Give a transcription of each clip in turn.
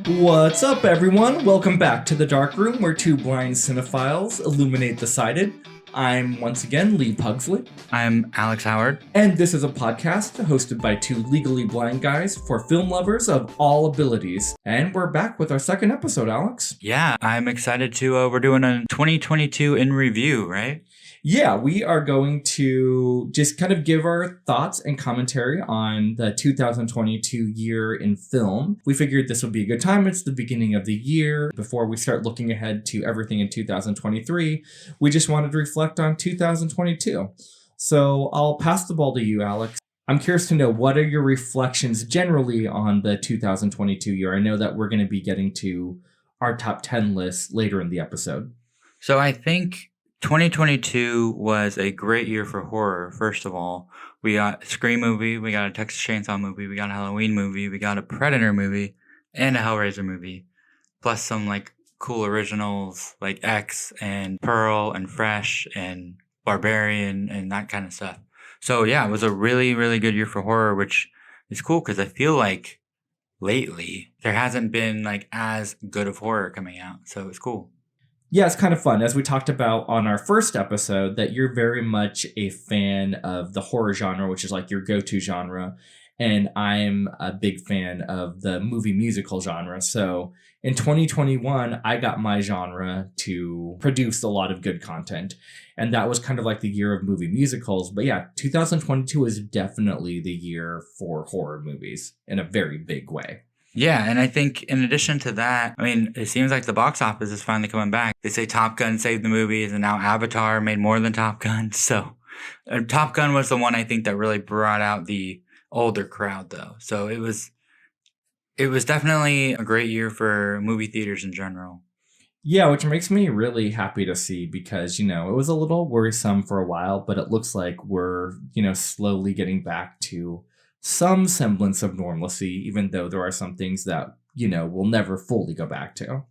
What's up, everyone? Welcome back to the Dark Room, where two blind cinephiles illuminate the sighted. I'm once again Lee Pugsley. I'm Alex Howard. And this is a podcast hosted by two legally blind guys for film lovers of all abilities. And we're back with our second episode, Alex. Yeah, I'm excited to, we're doing a 2022 in review, right? Yeah, we are going to just kind of give our thoughts and commentary on the 2022 year in film. We figured this would be a good time. It's the beginning of the year. Before we start looking ahead to everything in 2023, we just wanted to reflect on 2022. So I'll pass the ball to you, Alex. I'm curious to know, what are your reflections generally on the 2022 year? I know that we're going to be getting to our top 10 list later in the episode. So I think 2022 was a great year for horror. First of all, we got a Scream movie, we got a Texas Chainsaw movie, we got a Halloween movie, we got a Predator movie, and a Hellraiser movie, plus some like cool originals like X and Pearl and Fresh and Barbarian and that kind of stuff. So yeah, it was a really, really good year for horror, which is cool because I feel like lately there hasn't been like as good of horror coming out. So it's cool. Yeah, it's kind of fun. As we talked about on our first episode, that you're very much a fan of the horror genre, which is like your go-to genre. And I'm a big fan of the movie musical genre. So in 2021, I got my genre to produce a lot of good content. And that was kind of like the year of movie musicals. But yeah, 2022 is definitely the year for horror movies in a very big way. Yeah, and I think in addition to that, I mean, it seems like the box office is finally coming back. They say Top Gun saved the movies, and now Avatar made more than Top Gun. So Top Gun was the one I think that really brought out the older crowd, though. So it was definitely a great year for movie theaters in general. Yeah, which makes me really happy to see because, it was a little worrisome for a while, but it looks like we're, slowly getting back to some semblance of normalcy, even though there are some things that, we'll never fully go back to.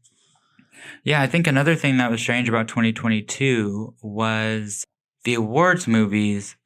Yeah, I think another thing that was strange about 2022 was the awards movies.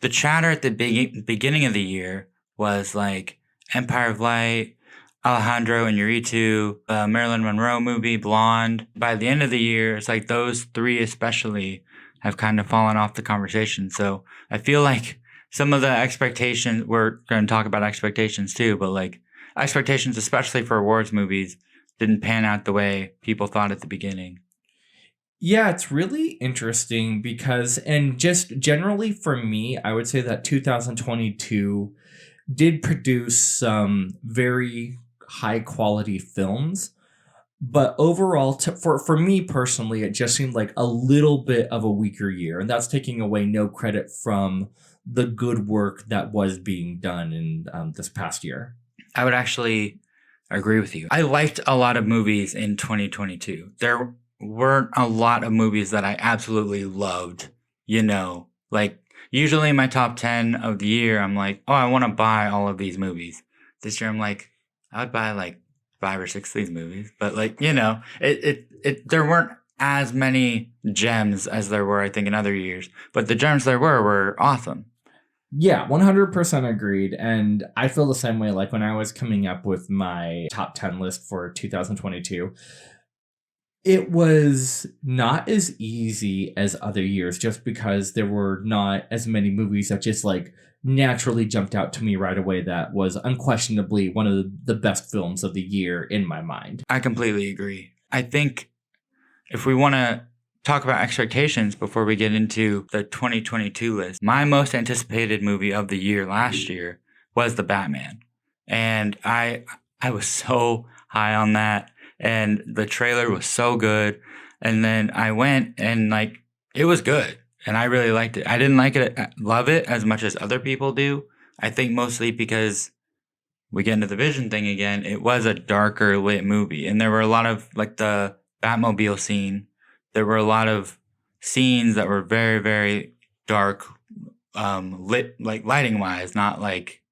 The chatter at the beginning of the year was like Empire of Light, Alejandro Iñárritu, Marilyn Monroe movie, Blonde. By the end of the year, it's like those three especially have kind of fallen off the conversation. So I feel like some of the expectations, we're going to talk about expectations too, but like expectations, especially for awards movies, didn't pan out the way people thought at the beginning. Yeah, it's really interesting because, and just generally for me, I would say that 2022 did produce some very high quality films. But overall, for me personally, it just seemed like a little bit of a weaker year. And that's taking away no credit from the good work that was being done in this past year. I would actually agree with you. I liked a lot of movies in 2022. There weren't a lot of movies that I absolutely loved, like usually in my top 10 of the year, I'm like, oh, I want to buy all of these movies. This year, I'm like, I would buy like 5 or 6 of these movies, but like, there weren't as many gems as there were, I think, in other years, but the gems there were awesome. Yeah, 100% agreed. And I feel the same way. Like when I was coming up with my top 10 list for 2022, it was not as easy as other years just because there were not as many movies that just like naturally jumped out to me right away. That was unquestionably one of the best films of the year in my mind. I completely agree. I think if we want to talk about expectations before we get into the 2022 list, my most anticipated movie of the year last year was The Batman. And I was so high on that. And the trailer was so good. And then I went and like, it was good. And I really liked it. I didn't love it as much as other people do. I think mostly because we get into the vision thing again. It was a darker lit movie. And there were a lot of like the Batmobile scene. There were a lot of scenes that were very, very dark, lit, like lighting wise, not like,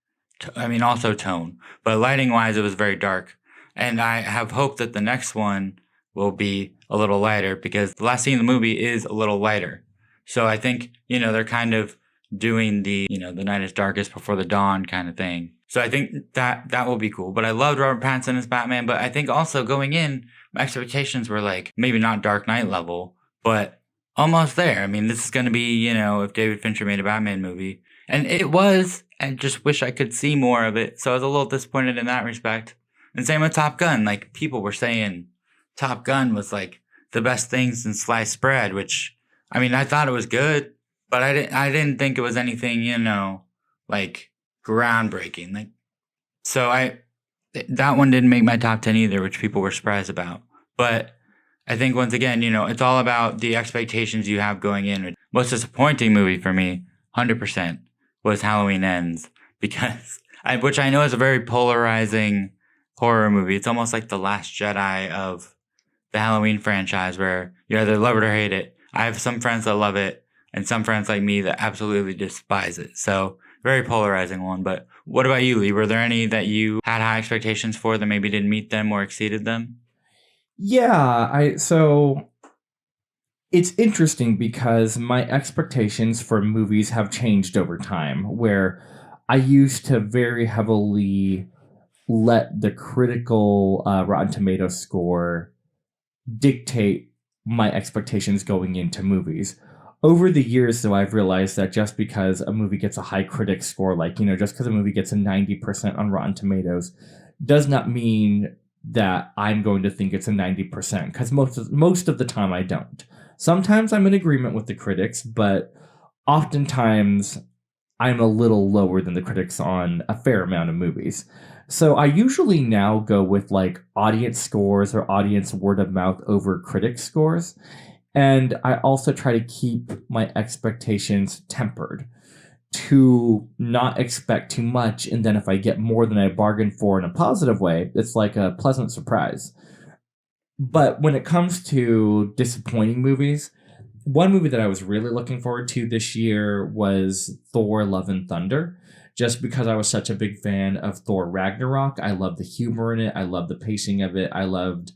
also tone, but lighting wise, it was very dark. And I have hope that the next one will be a little lighter because the last scene in the movie is a little lighter. So I think, they're kind of doing the, the night is darkest before the dawn kind of thing. So I think that will be cool. But I loved Robert Pattinson as Batman. But I think also going in, my expectations were like maybe not Dark Knight level, but almost there. I mean, this is going to be, you know, if David Fincher made a Batman movie. And it was. I just wish I could see more of it. So I was a little disappointed in that respect. And same with Top Gun. Like, people were saying Top Gun was like the best thing since sliced bread, which, I mean, I thought it was good, but I didn't think it was anything, you know, like groundbreaking. Like, so that one didn't make my top 10 either, which people were surprised about. But I think once again, you know, it's all about the expectations you have going in. Most disappointing movie for me, 100%, was Halloween Ends, because which I know is a very polarizing horror movie. It's almost like the Last Jedi of the Halloween franchise, where you either love it or hate it. I have some friends that love it and some friends like me that absolutely despise it. So very polarizing one. But what about you, Lee? Were there any that you had high expectations for that maybe didn't meet them or exceeded them? Yeah, so it's interesting because my expectations for movies have changed over time, where I used to very heavily let the critical Rotten Tomatoes score dictate my expectations going into movies. Over the years, though, I've realized that just because a movie gets a high critic score, like, you know, just because a movie gets a 90% on Rotten Tomatoes, does not mean that I'm going to think it's a 90%, because most of the time I don't. Sometimes I'm in agreement with the critics, but oftentimes I'm a little lower than the critics on a fair amount of movies. So I usually now go with like audience scores or audience word of mouth over critic scores. And I also try to keep my expectations tempered to not expect too much. And then if I get more than I bargained for in a positive way, it's like a pleasant surprise. But when it comes to disappointing movies, one movie that I was really looking forward to this year was Thor Love and Thunder, just because I was such a big fan of Thor Ragnarok. I loved the humor in it. I loved the pacing of it. I loved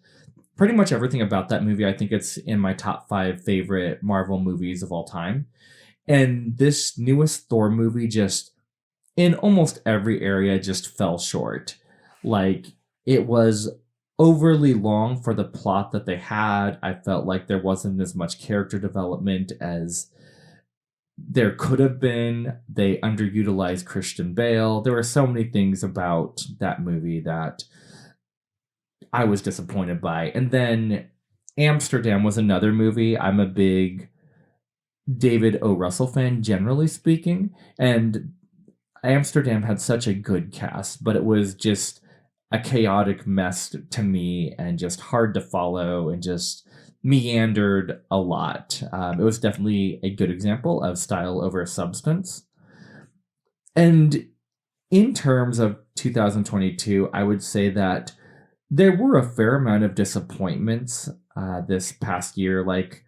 pretty much everything about that movie. I think it's in my top 5 favorite Marvel movies of all time. And this newest Thor movie just, in almost every area, just fell short. Like, it was overly long for the plot that they had. I felt like there wasn't as much character development as there could have been. They underutilized Christian Bale. There were so many things about that movie that I was disappointed by. And then Amsterdam was another movie. I'm a big David O. Russell fan, generally speaking. And Amsterdam had such a good cast, but it was just a chaotic mess to me and just hard to follow and just meandered a lot. It was definitely a good example of style over substance. And in terms of 2022, I would say that there were a fair amount of disappointments this past year, like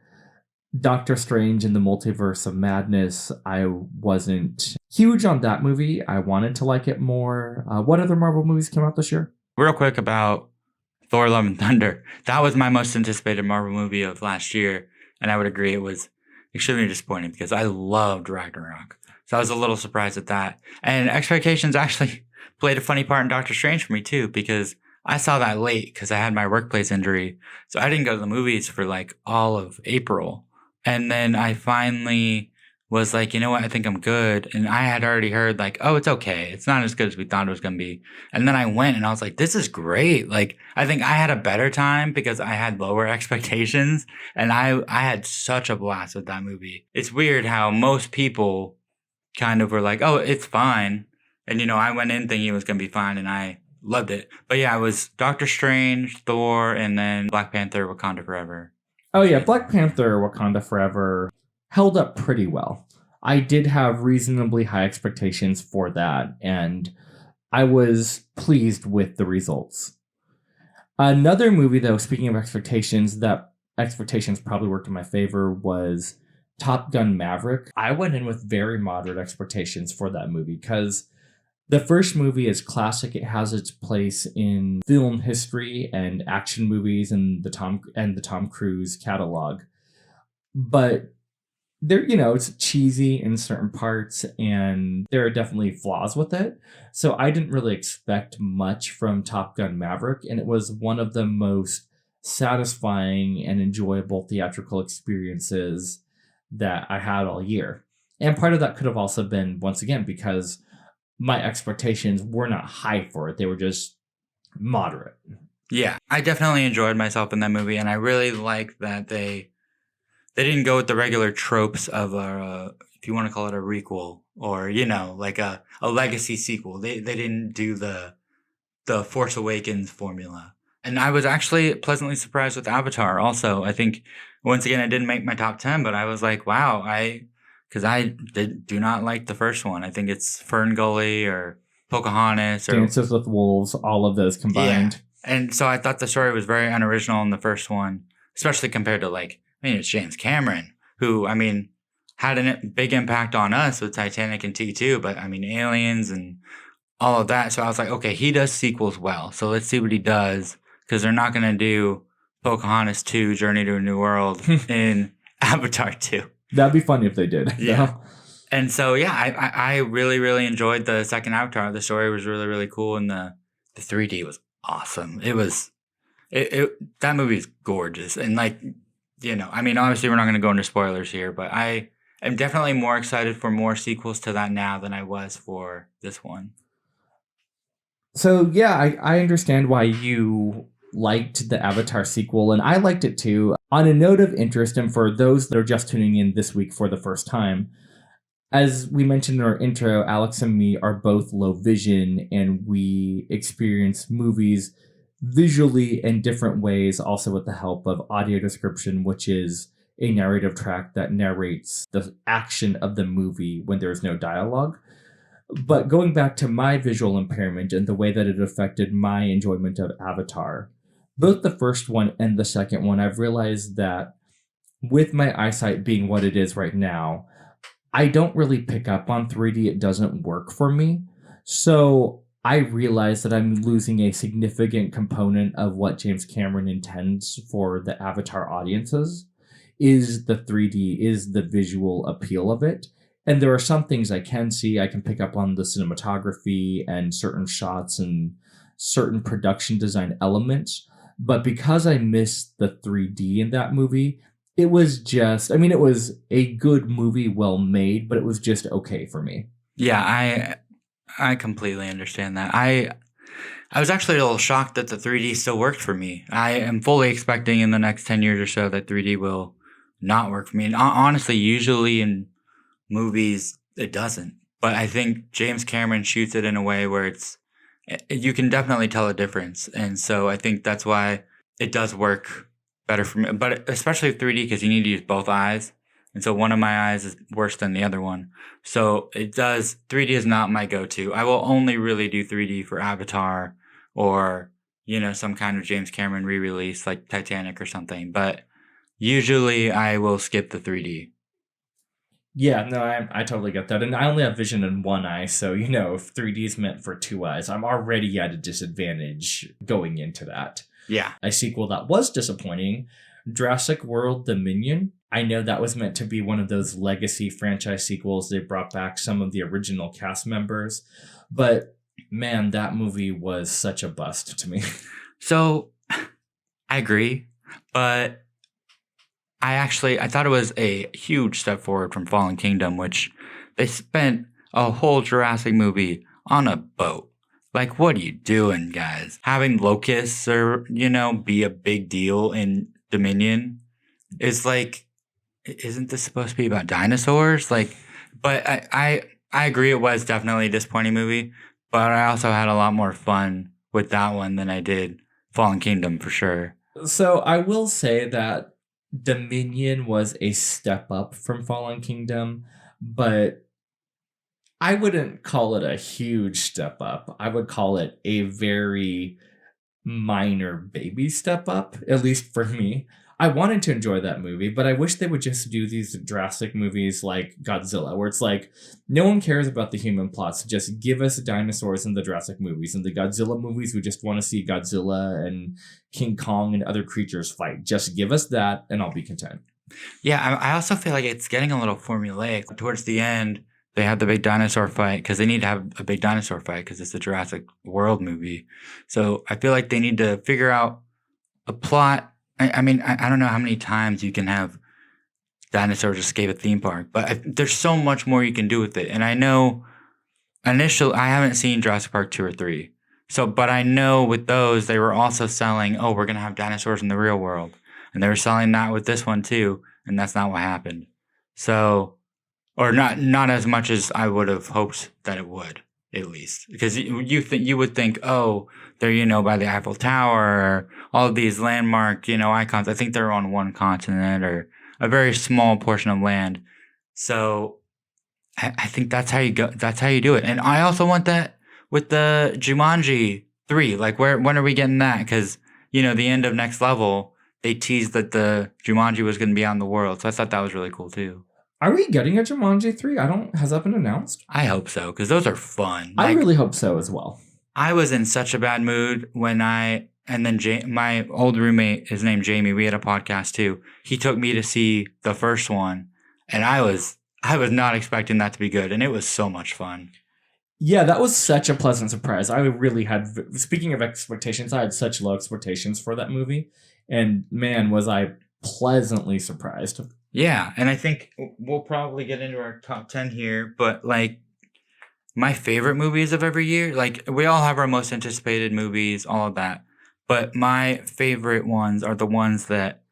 Doctor Strange in the Multiverse of Madness. I wasn't huge on that movie. I wanted to like it more. What other Marvel movies came out this year? Real quick about Thor Love and Thunder. That was my most anticipated Marvel movie of last year. And I would agree it was extremely disappointing because I loved Ragnarok. So I was a little surprised at that. And expectations actually played a funny part in Doctor Strange for me too, because I saw that late because I had my workplace injury. So I didn't go to the movies for like all of April. And then I finally was like, you know what? I think I'm good. And I had already heard like, oh, it's okay. It's not as good as we thought it was going to be. And then I went and I was like, this is great. Like, I think I had a better time because I had lower expectations. And I had such a blast with that movie. It's weird how most people kind of were like, oh, it's fine. And, you know, I went in thinking it was going to be fine and I loved it. But yeah, it was Doctor Strange, Thor, and then Black Panther, Wakanda Forever. Oh yeah, Black Panther Wakanda Forever held up pretty well. I did have reasonably high expectations for that, and I was pleased with the results. Another movie, though, speaking of expectations, that expectations probably worked in my favor was Top Gun Maverick. I went in with very moderate expectations for that movie because the first movie is classic. It has its place in film history and action movies and the Tom Cruise catalog. But there, it's cheesy in certain parts and there are definitely flaws with it. So I didn't really expect much from Top Gun Maverick, and it was one of the most satisfying and enjoyable theatrical experiences that I had all year. And part of that could have also been, once again, because my expectations were not high for it. They were just moderate. Yeah, I definitely enjoyed myself in that movie, and I really like that they didn't go with the regular tropes of if you want to call it a requel or like a legacy sequel. They didn't do the Force Awakens formula, and I was actually pleasantly surprised with Avatar. Also, I think once again it didn't make my top 10, but I was like, wow, because I do not like the first one. I think it's Fern Gully or Pocahontas or Dances with Wolves, all of those combined. Yeah. And so I thought the story was very unoriginal in the first one, especially compared to it's James Cameron, who, had a big impact on us with Titanic and T2, but Aliens and all of that. So I was like, okay, he does sequels well. So let's see what he does, because they're not going to do Pocahontas 2, Journey to a New World in Avatar 2. That'd be funny if they did. Yeah. And so, yeah, I really, really enjoyed the second Avatar. The story was really, really cool, and the 3D was awesome. It was, that movie is gorgeous. And obviously we're not going to go into spoilers here, but I am definitely more excited for more sequels to that now than I was for this one. So, yeah, I understand why you liked the Avatar sequel, and I liked it too. On a note of interest, and for those that are just tuning in this week for the first time, as we mentioned in our intro, Alex and me are both low vision, and we experience movies visually in different ways, also with the help of audio description, which is a narrative track that narrates the action of the movie when there's no dialogue. But going back to my visual impairment and the way that it affected my enjoyment of Avatar, both the first one and the second one, I've realized that with my eyesight being what it is right now, I don't really pick up on 3D. It doesn't work for me. So I realize that I'm losing a significant component of what James Cameron intends for the Avatar audiences is the 3D, is the visual appeal of it. And there are some things I can see. I can pick up on the cinematography and certain shots and certain production design elements. But because I missed the 3D in that movie, it was just, it was a good movie, well made, but it was just okay for me. Yeah, I completely understand that. I was actually a little shocked that the 3D still worked for me. I am fully expecting in the next 10 years or so that 3D will not work for me. And honestly, usually in movies, it doesn't. But I think James Cameron shoots it in a way where you can definitely tell a difference. And so I think that's why it does work better for me. But especially 3D, because you need to use both eyes. And so one of my eyes is worse than the other one. So 3D is not my go-to. I will only really do 3D for Avatar or, some kind of James Cameron re-release like Titanic or something. But usually I will skip the 3D. Yeah, no, I totally get that. And I only have vision in one eye. So, if 3D is meant for two eyes, I'm already at a disadvantage going into that. Yeah. A sequel that was disappointing, Jurassic World Dominion. I know that was meant to be one of those legacy franchise sequels. They brought back some of the original cast members. But man, that movie was such a bust to me. So I agree. But I thought it was a huge step forward from Fallen Kingdom, which they spent a whole Jurassic movie on a boat. Like, what are you doing, guys? Having locusts be a big deal in Dominion is like, isn't this supposed to be about dinosaurs? But I agree it was definitely a disappointing movie, but I also had a lot more fun with that one than I did Fallen Kingdom for sure. So I will say that Dominion was a step up from Fallen Kingdom, but I wouldn't call it a huge step up. I would call it a very minor baby step up, at least for me. I wanted to enjoy that movie, but I wish they would just do these Jurassic movies like Godzilla, where it's like, no one cares about the human plots. Just give us dinosaurs in the Jurassic movies. In the Godzilla movies, we just want to see Godzilla and King Kong and other creatures fight. Just give us that, and I'll be content. Yeah, I also feel like it's getting a little formulaic. Towards the end, they have the big dinosaur fight because they need to have a big dinosaur fight because it's a Jurassic World movie. So I feel like they need to figure out a plot. I don't know how many times you can have dinosaurs escape a theme park, but there's so much more you can do with it. And I know initially, I haven't seen Jurassic Park 2 or 3. So, but I know with those, they were also selling, oh, we're going to have dinosaurs in the real world. And they were selling that with this one too. And that's not what happened. So, or not as much as I would have hoped that it would, at least. Because you would think, oh, they're, by the Eiffel Tower, or all of these landmark, icons. I think they're on one continent or a very small portion of land. So I think that's how you go. That's how you do it. And I also want that with the Jumanji 3. Like, when are we getting that? Because, the end of Next Level, they teased that the Jumanji was going to be out in the world. So I thought that was really cool too. Are we getting a Jumanji 3? Has that been announced? I hope so, because those are fun. I really hope so as well. I was in such a bad mood and then my old roommate, his name Jamie, we had a podcast too. He took me to see the first one, and I was not expecting that to be good, and it was so much fun. Yeah, that was such a pleasant surprise. I really had, speaking of expectations, I had such low expectations for that movie, and man, was I pleasantly surprised. Yeah, and I think we'll probably get into our top 10 here, but like my favorite movies of every year, like we all have our most anticipated movies, all of that, but my favorite ones are the ones that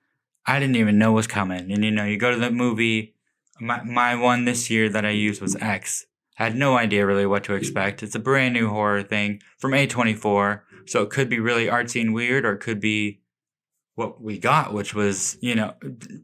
I didn't even know was coming. And you go to the movie. My one this year that I used was X. I had no idea really what to expect. It's a brand new horror thing from A24, so it could be really artsy and weird, or it could be what we got, which was,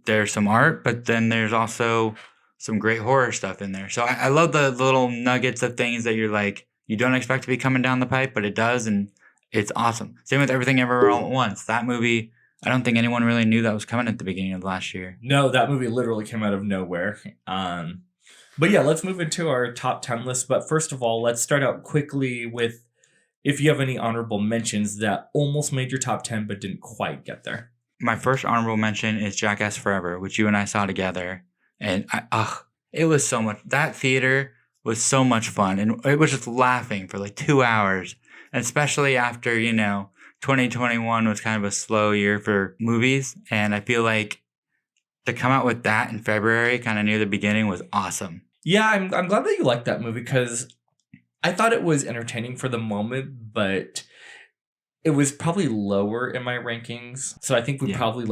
there's some art, but then there's also some great horror stuff in there. So I love the little nuggets of things that you're like, you don't expect to be coming down the pipe, but it does, and it's awesome. Same with Everything Everywhere All at Once. That movie, I don't think anyone really knew that was coming at the beginning of last year. No, that movie literally came out of nowhere. But yeah, let's move into our top 10 list. But first of all, let's start out quickly with if you have any honorable mentions that almost made your top 10 but didn't quite get there. My first honorable mention is Jackass Forever, which you and I saw together. And it was so much. That theater was so much fun. And it was just laughing for like 2 hours. And especially after, 2021 was kind of a slow year for movies. And I feel like to come out with that in February, kind of near the beginning, was awesome. Yeah, I'm glad that you liked that movie because I thought it was entertaining for the moment, but it was probably lower in my rankings. So I think we probably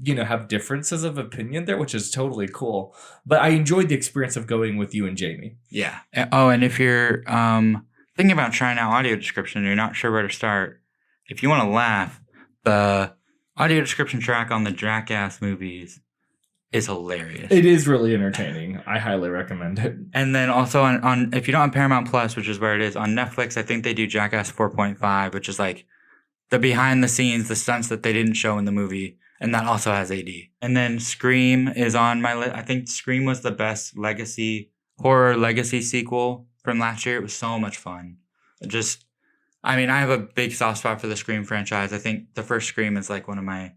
have differences of opinion there, which is totally cool. But I enjoyed the experience of going with you and Jamie. Yeah. Oh, and if you're thinking about trying out audio description and you're not sure where to start, if you want to laugh, the audio description track on the Jackass movies is hilarious. It is really entertaining. I highly recommend it. And then also on if you don't have Paramount Plus, which is where it is, on Netflix, I think they do Jackass 4.5, which is like the behind the scenes, the stunts that they didn't show in the movie. And that also has AD. And then Scream is on my list. I think Scream was the best horror legacy sequel from last year. It was so much fun. I have a big soft spot for the Scream franchise. I think the first Scream is like one of my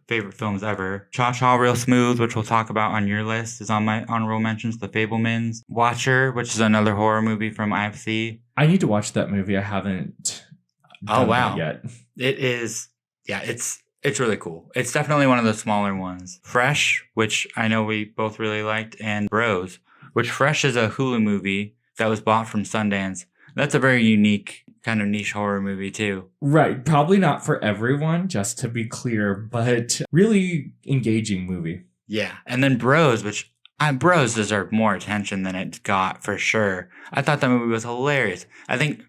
favorite films ever. Cha Cha Real Smooth, which we'll talk about on your list, is on my honorable mentions. The Fablemans. Watcher, which is another horror movie from IFC. I need to watch that movie. I haven't done that yet. It is, it's really cool. It's definitely one of the smaller ones. Fresh, which I know we both really liked, and Bros, which Fresh is a Hulu movie that was bought from Sundance. That's a very unique kind of niche horror movie too. Right. Probably not for everyone, just to be clear, but really engaging movie. Yeah. And then Bros, which Bros deserved more attention than it got for sure. I thought that movie was hilarious. I think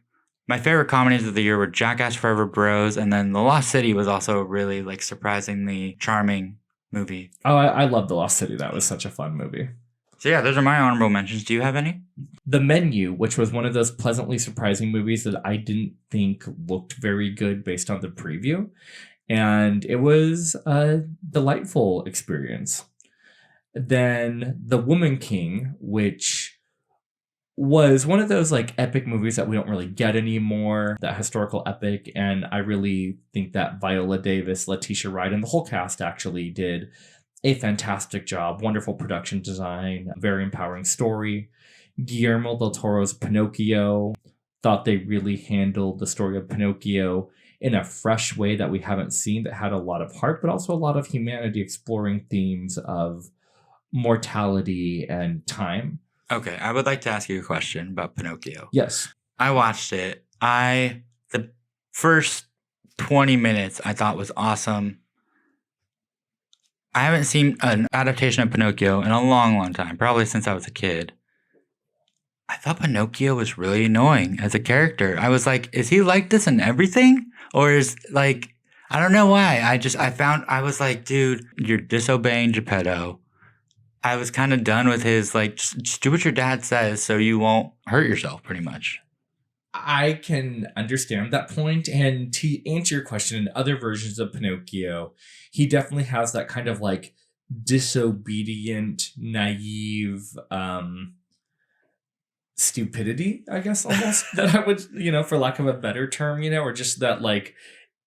my favorite comedies of the year were Jackass Forever, Bros, and then The Lost City was also a really surprisingly charming movie. Oh, I love The Lost City. That was such a fun movie. So yeah, those are my honorable mentions. Do you have any? The Menu, which was one of those pleasantly surprising movies that I didn't think looked very good based on the preview. And it was a delightful experience. Then The Woman King, which was one of those epic movies that we don't really get anymore, that historical epic. And I really think that Viola Davis, Letitia Wright, and the whole cast actually did a fantastic job, wonderful production design, very empowering story. Guillermo del Toro's Pinocchio, thought they really handled the story of Pinocchio in a fresh way that we haven't seen, that had a lot of heart, but also a lot of humanity, exploring themes of mortality and time. Okay, I would like to ask you a question about Pinocchio. Yes. I watched it. The first 20 minutes I thought was awesome. I haven't seen an adaptation of Pinocchio in a long, long time, probably since I was a kid. I thought Pinocchio was really annoying as a character. I was like, is he like this in everything? Or is like, I don't know why. I was like, dude, you're disobeying Geppetto. I was kind of done with his, like, just do what your dad says so you won't hurt yourself, pretty much. I can understand that point. And to answer your question, in other versions of Pinocchio, he definitely has that kind of like disobedient, naive, stupidity, I guess, almost that I would, for lack of a better term, or just that like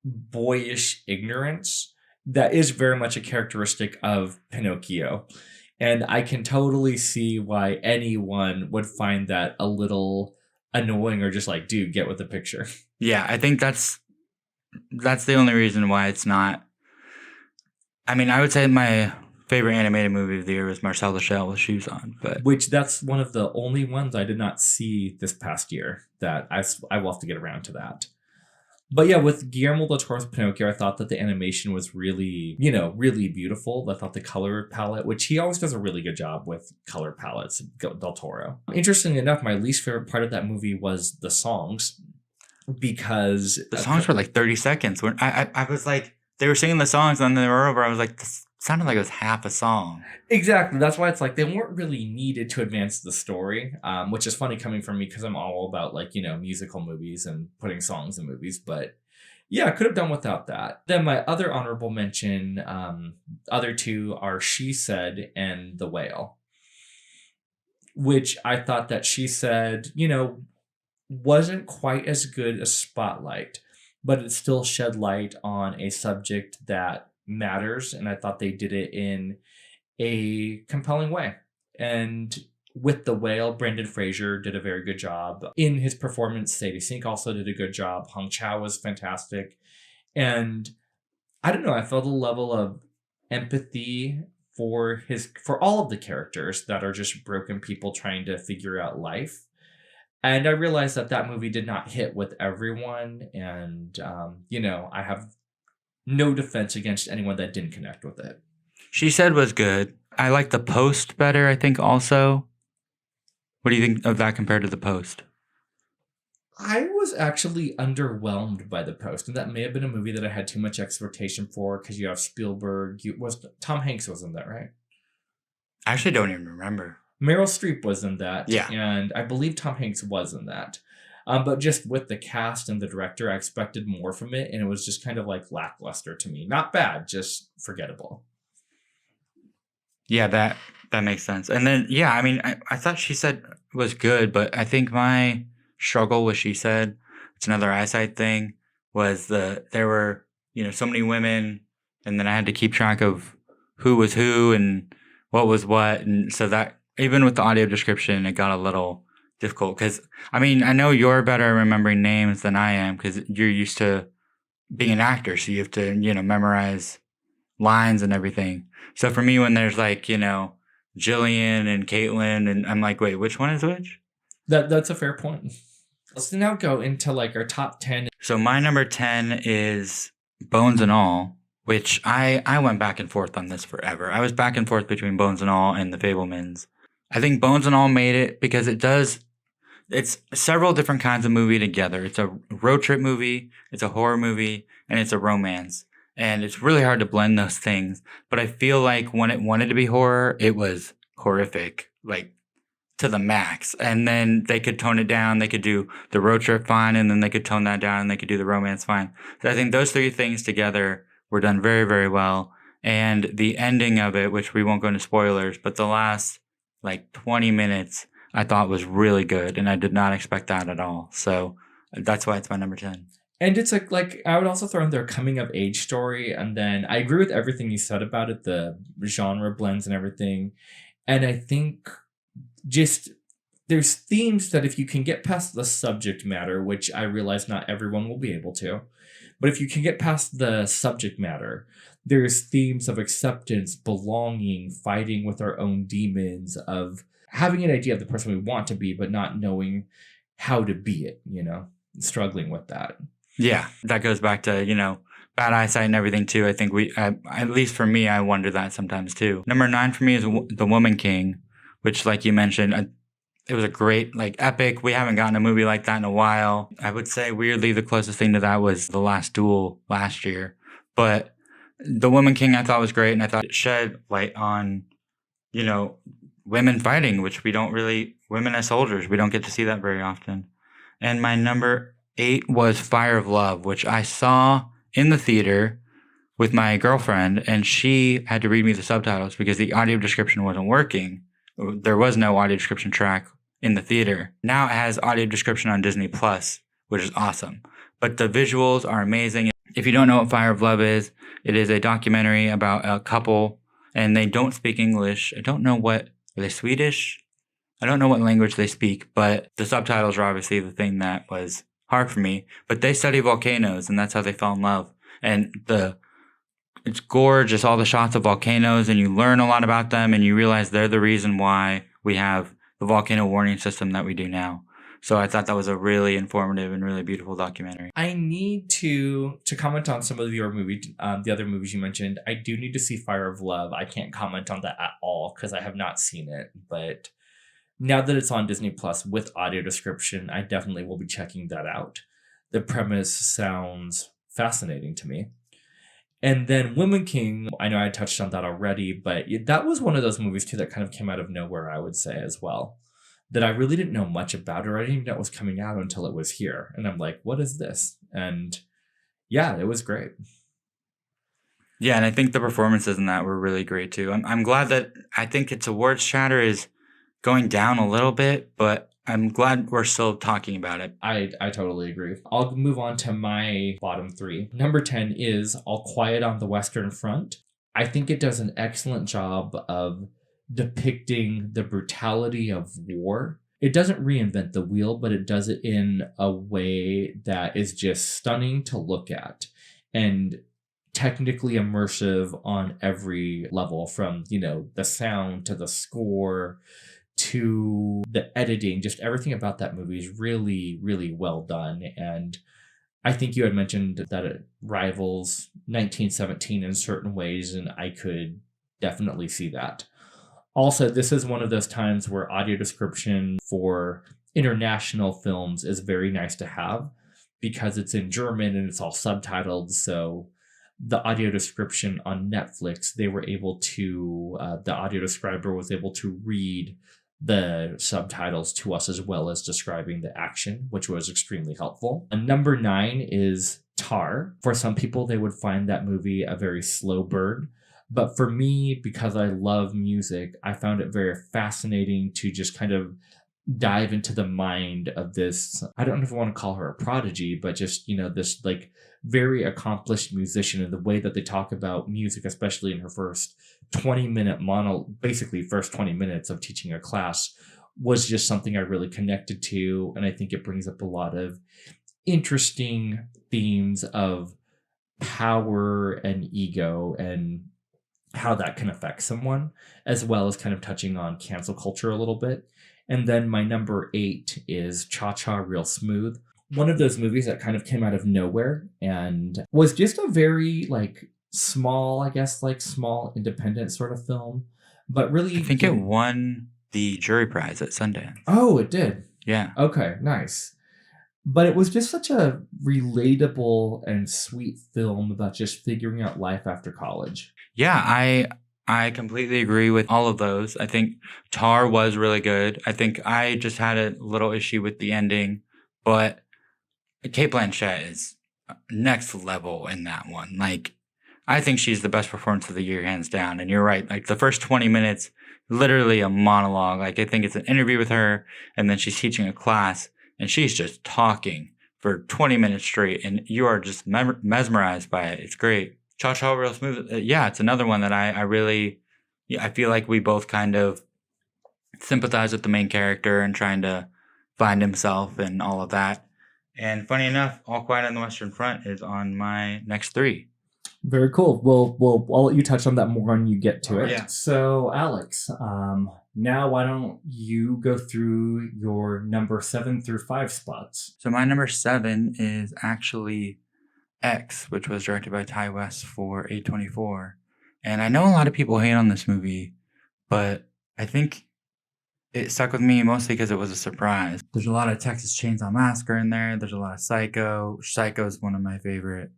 boyish ignorance that is very much a characteristic of Pinocchio. And I can totally see why anyone would find that a little annoying, or just like, dude, get with the picture. Yeah, I think that's the only reason why it's not. I mean, I would say my favorite animated movie of the year was Marcel the Shell with Shoes On, but which that's one of the only ones I did not see this past year that I will have to get around to that. But yeah, with Guillermo del Toro's Pinocchio, I thought that the animation was really, really beautiful. I thought the color palette, which he always does a really good job with color palettes, del Toro. Interestingly enough, my least favorite part of that movie was the songs, because the songs were like 30 seconds. When I was like, they were singing the songs and then they were over. I was like, this sounded like it was half a song. Exactly. That's why it's like they weren't really needed to advance the story, which is funny coming from me because I'm all about like, musical movies and putting songs in movies. But yeah, I could have done without that. Then my other honorable mention, other two are She Said and The Whale, which I thought that She Said, wasn't quite as good as Spotlight, but it still shed light on a subject that matters, and I thought they did it in a compelling way. And with The Whale, Brendan Fraser did a very good job in his performance. Sadie Sink also did a good job. Hong Chow was fantastic, and I don't know, I felt a level of empathy for all of the characters that are just broken people trying to figure out life. And I realized that movie did not hit with everyone, and I have no defense against anyone that didn't connect with it. She Said was good. I like The Post better, I think, also. What do you think of that compared to The Post? I was actually underwhelmed by The Post, and that may have been a movie that I had too much expectation for, because you have Spielberg. Tom Hanks was in that, right? I actually don't even remember. Meryl Streep was in that. Yeah. And I believe Tom Hanks was in that. But just with the cast and the director, I expected more from it, and it was just kind of like lackluster to me. Not bad, just forgettable. Yeah, that makes sense. And then, yeah, I mean, I thought She Said was good, but I think my struggle with She Said, it's another eyesight thing, was there were, so many women, and then I had to keep track of who was who and what was what. And so that, even with the audio description, it got a little difficult, because I mean, I know you're better at remembering names than I am, because you're used to being an actor, so you have to memorize lines and everything. So for me, when there's like Jillian and Caitlin, and I'm like, wait, which one is which? That's a fair point. Let's now go into like our top 10. So my number 10 is Bones and All, which I went back and forth on this forever. I was back and forth between Bones and All and The Fabelmans. I think Bones and All made it because it's several different kinds of movie together. It's a road trip movie, it's a horror movie, and it's a romance. And it's really hard to blend those things. But I feel like when it wanted to be horror, it was horrific, like to the max. And then they could tone it down. They could do the road trip fine, and then they could tone that down, and they could do the romance fine. So I think those three things together were done very, very well. And the ending of it, which we won't go into spoilers, but the last like 20 minutes I thought was really good, and I did not expect that at all. So that's why it's my number 10. And it's like I would also throw in their coming of age story. And then I agree with everything you said about it, the genre blends and everything. And I think just there's themes that if you can get past the subject matter, which I realize not everyone will be able to, but if you can get past the subject matter, there's themes of acceptance, belonging, fighting with our own demons, of having an idea of the person we want to be, but not knowing how to be it, struggling with that. Yeah, that goes back to, bad eyesight and everything too. I think at least for me, I wonder that sometimes too. Number 9 for me is The Woman King, which, like you mentioned, it was a great, epic. We haven't gotten a movie like that in a while. I would say weirdly the closest thing to that was The Last Duel last year. But The Woman King I thought was great, and I thought it shed light on, women fighting, which women as soldiers, we don't get to see that very often. And my number 8 was Fire of Love, which I saw in the theater with my girlfriend, and she had to read me the subtitles because the audio description wasn't working. There was no audio description track in the theater. Now it has audio description on Disney Plus, which is awesome. But the visuals are amazing. If you don't know what Fire of Love is, it is a documentary about a couple, and they don't speak English. I don't know are they Swedish? I don't know what language they speak, but the subtitles are obviously the thing that was hard for me. But they study volcanoes, and that's how they fell in love. And it's gorgeous, all the shots of volcanoes, and you learn a lot about them, and you realize they're the reason why we have the volcano warning system that we do now. So I thought that was a really informative and really beautiful documentary. I need to comment on some of your movies, the other movies you mentioned. I do need to see Fire of Love. I can't comment on that at all because I have not seen it. But now that it's on Disney Plus with audio description, I definitely will be checking that out. The premise sounds fascinating to me. And then Woman King, I know I touched on that already, but that was one of those movies too that kind of came out of nowhere, I would say, as well. That I really didn't know much about, or I didn't even know it was coming out until it was here. And I'm like, what is this? And yeah, it was great. Yeah, and I think the performances in that were really great too. I'm glad that I think its awards chatter is going down a little bit, but I'm glad we're still talking about it. I totally agree. I'll move on to my bottom 3. Number 10 is All Quiet on the Western Front. I think it does an excellent job of depicting the brutality of war. It doesn't reinvent the wheel, but it does it in a way that is just stunning to look at and technically immersive on every level, from, the sound to the score to the editing. Just everything about that movie is really, really well done. And I think you had mentioned that it rivals 1917 in certain ways, and I could definitely see that. Also, this is one of those times where audio description for international films is very nice to have because it's in German and it's all subtitled. So the audio description on Netflix, they were able to, the audio describer was able to read the subtitles to us as well as describing the action, which was extremely helpful. And number 9 is Tar. For some people, they would find that movie a very slow burn. But for me, because I love music, I found it very fascinating to just kind of dive into the mind of this. I don't know if I want to call her a prodigy, but just, this very accomplished musician, and the way that they talk about music, especially in her first 20-minute basically first 20 minutes of teaching a class, was just something I really connected to. And I think it brings up a lot of interesting themes of power and ego and how that can affect someone, as well as kind of touching on cancel culture a little bit. And then my number 8 is Cha Cha Real Smooth. One of those movies that kind of came out of nowhere and was just a very small independent sort of film. But really, I think it won the jury prize at Sundance. Oh, it did? Yeah. Okay, nice. But it was just such a relatable and sweet film about just figuring out life after college. Yeah, I completely agree with all of those. I think Tar was really good. I think I just had a little issue with the ending, but Cate Blanchett is next level in that one. I think she's the best performance of the year, hands down. And you're right. The first 20 minutes, literally a monologue. I think it's an interview with her, and then she's teaching a class, and she's just talking for 20 minutes straight, and you are just mesmerized by it. It's great. Cha Cha Real Smooth. Yeah, it's another one that I really, yeah, I feel like we both kind of sympathize with the main character and trying to find himself and all of that. And funny enough, All Quiet on the Western Front is on my next 3. Very cool. I'll let you touch on that more when you get to it. Yeah. So, Alex, now why don't you go through your number 7 through 5 spots? So my number 7 is actually X, which was directed by Ty West for A24. And I know a lot of people hate on this movie, but I think it stuck with me mostly because it was a surprise. There's a lot of Texas Chainsaw Massacre in there. There's a lot of Psycho. Psycho is one of my favorite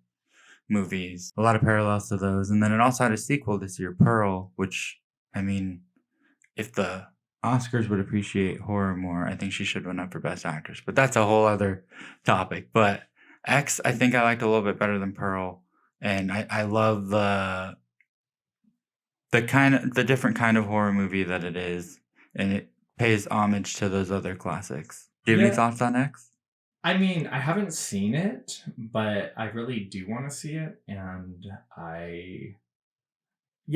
movies. A lot of parallels to those. And then it also had a sequel this year, Pearl, which, I mean, if the Oscars would appreciate horror more, I think she should win up for Best Actress. But that's a whole other topic. But X, I think I liked a little bit better than Pearl. And I love the different kind of horror movie that it is. And it pays homage to those other classics. Do you have any thoughts on X? I mean, I haven't seen it, but I really do want to see it. And I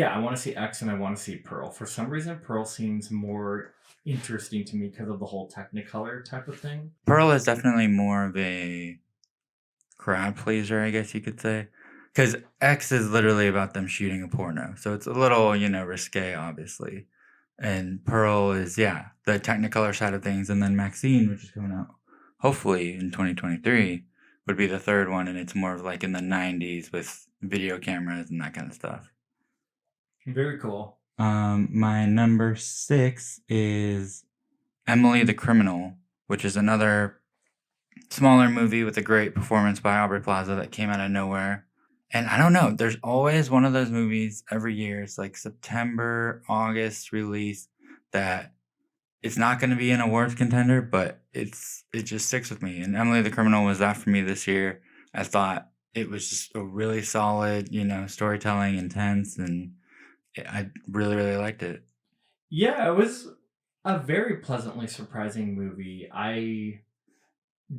want to see X and I want to see Pearl. For some reason, Pearl seems more interesting to me because of the whole Technicolor type of thing. Pearl is definitely more of a crowd pleaser, I guess you could say. Because X is literally about them shooting a porno. So it's a little, risque, obviously. And Pearl is, the Technicolor side of things. And then Maxine, which is coming out hopefully in 2023, would be the third one. And it's more of like in the 90s with video cameras and that kind of stuff. Very cool. My number 6 is Emily the Criminal, which is another smaller movie with a great performance by Aubrey Plaza that came out of nowhere. And I don't know, there's always one of those movies every year. It's like September, August release that it's not going to be an awards contender, but it just sticks with me. And Emily the Criminal was that for me this year. I thought it was just a really solid, storytelling, intense, and I really, really liked it. Yeah, it was a very pleasantly surprising movie. I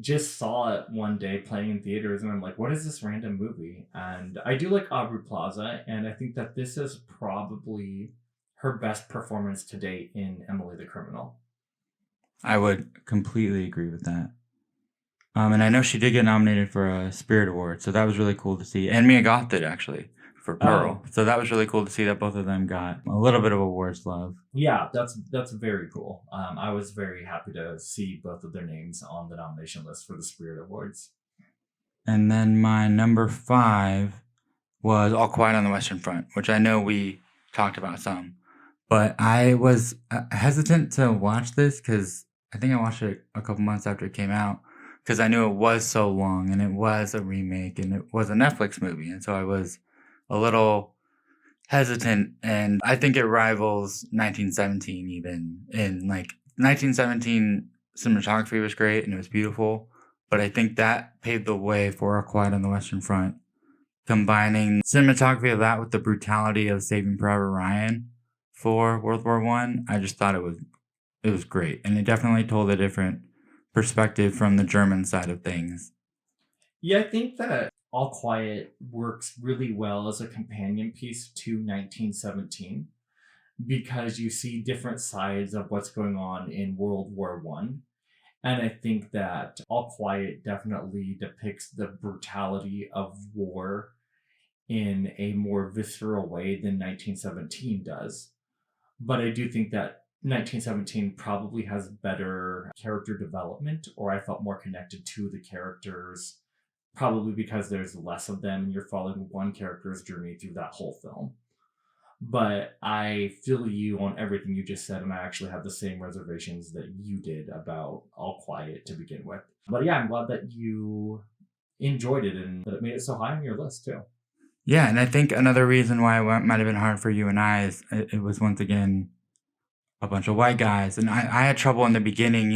just saw it one day playing in theaters and I'm like, what is this random movie? And I do like Aubrey Plaza, and I think that this is probably her best performance to date in Emily the Criminal. I would completely agree with that. And I know she did get nominated for a Spirit Award, so that was really cool to see. And Mia Goth did, actually, for Pearl. Oh. So that was really cool to see that both of them got a little bit of awards love. Yeah, that's very cool. I was very happy to see both of their names on the nomination list for the Spirit Awards. And then my number 5 was All Quiet on the Western Front, which I know we talked about some. But I was hesitant to watch this because I think I watched it a couple months after it came out because I knew it was so long and it was a remake and it was a Netflix movie. And so I was a little hesitant, and I think it rivals 1917 even. In like 1917, cinematography was great and it was beautiful, but I think that paved the way for All Quiet on the Western Front, combining cinematography of that with the brutality of Saving Private Ryan for World War I. I just thought it was great, and it definitely told a different perspective from the German side of things. Yeah, I think that All Quiet works really well as a companion piece to 1917 because you see different sides of what's going on in World War I. And I think that All Quiet definitely depicts the brutality of war in a more visceral way than 1917 does. But I do think that 1917 probably has better character development, or I felt more connected to the characters, probably because there's less of them and you're following one character's journey through that whole film. But I feel you on everything you just said, and I actually have the same reservations that you did about All Quiet to begin with. But yeah, I'm glad that you enjoyed it and that it made it so high on your list too. Yeah, and I think another reason why it might have been hard for you and I is it was once again a bunch of white guys. And I had trouble in the beginning,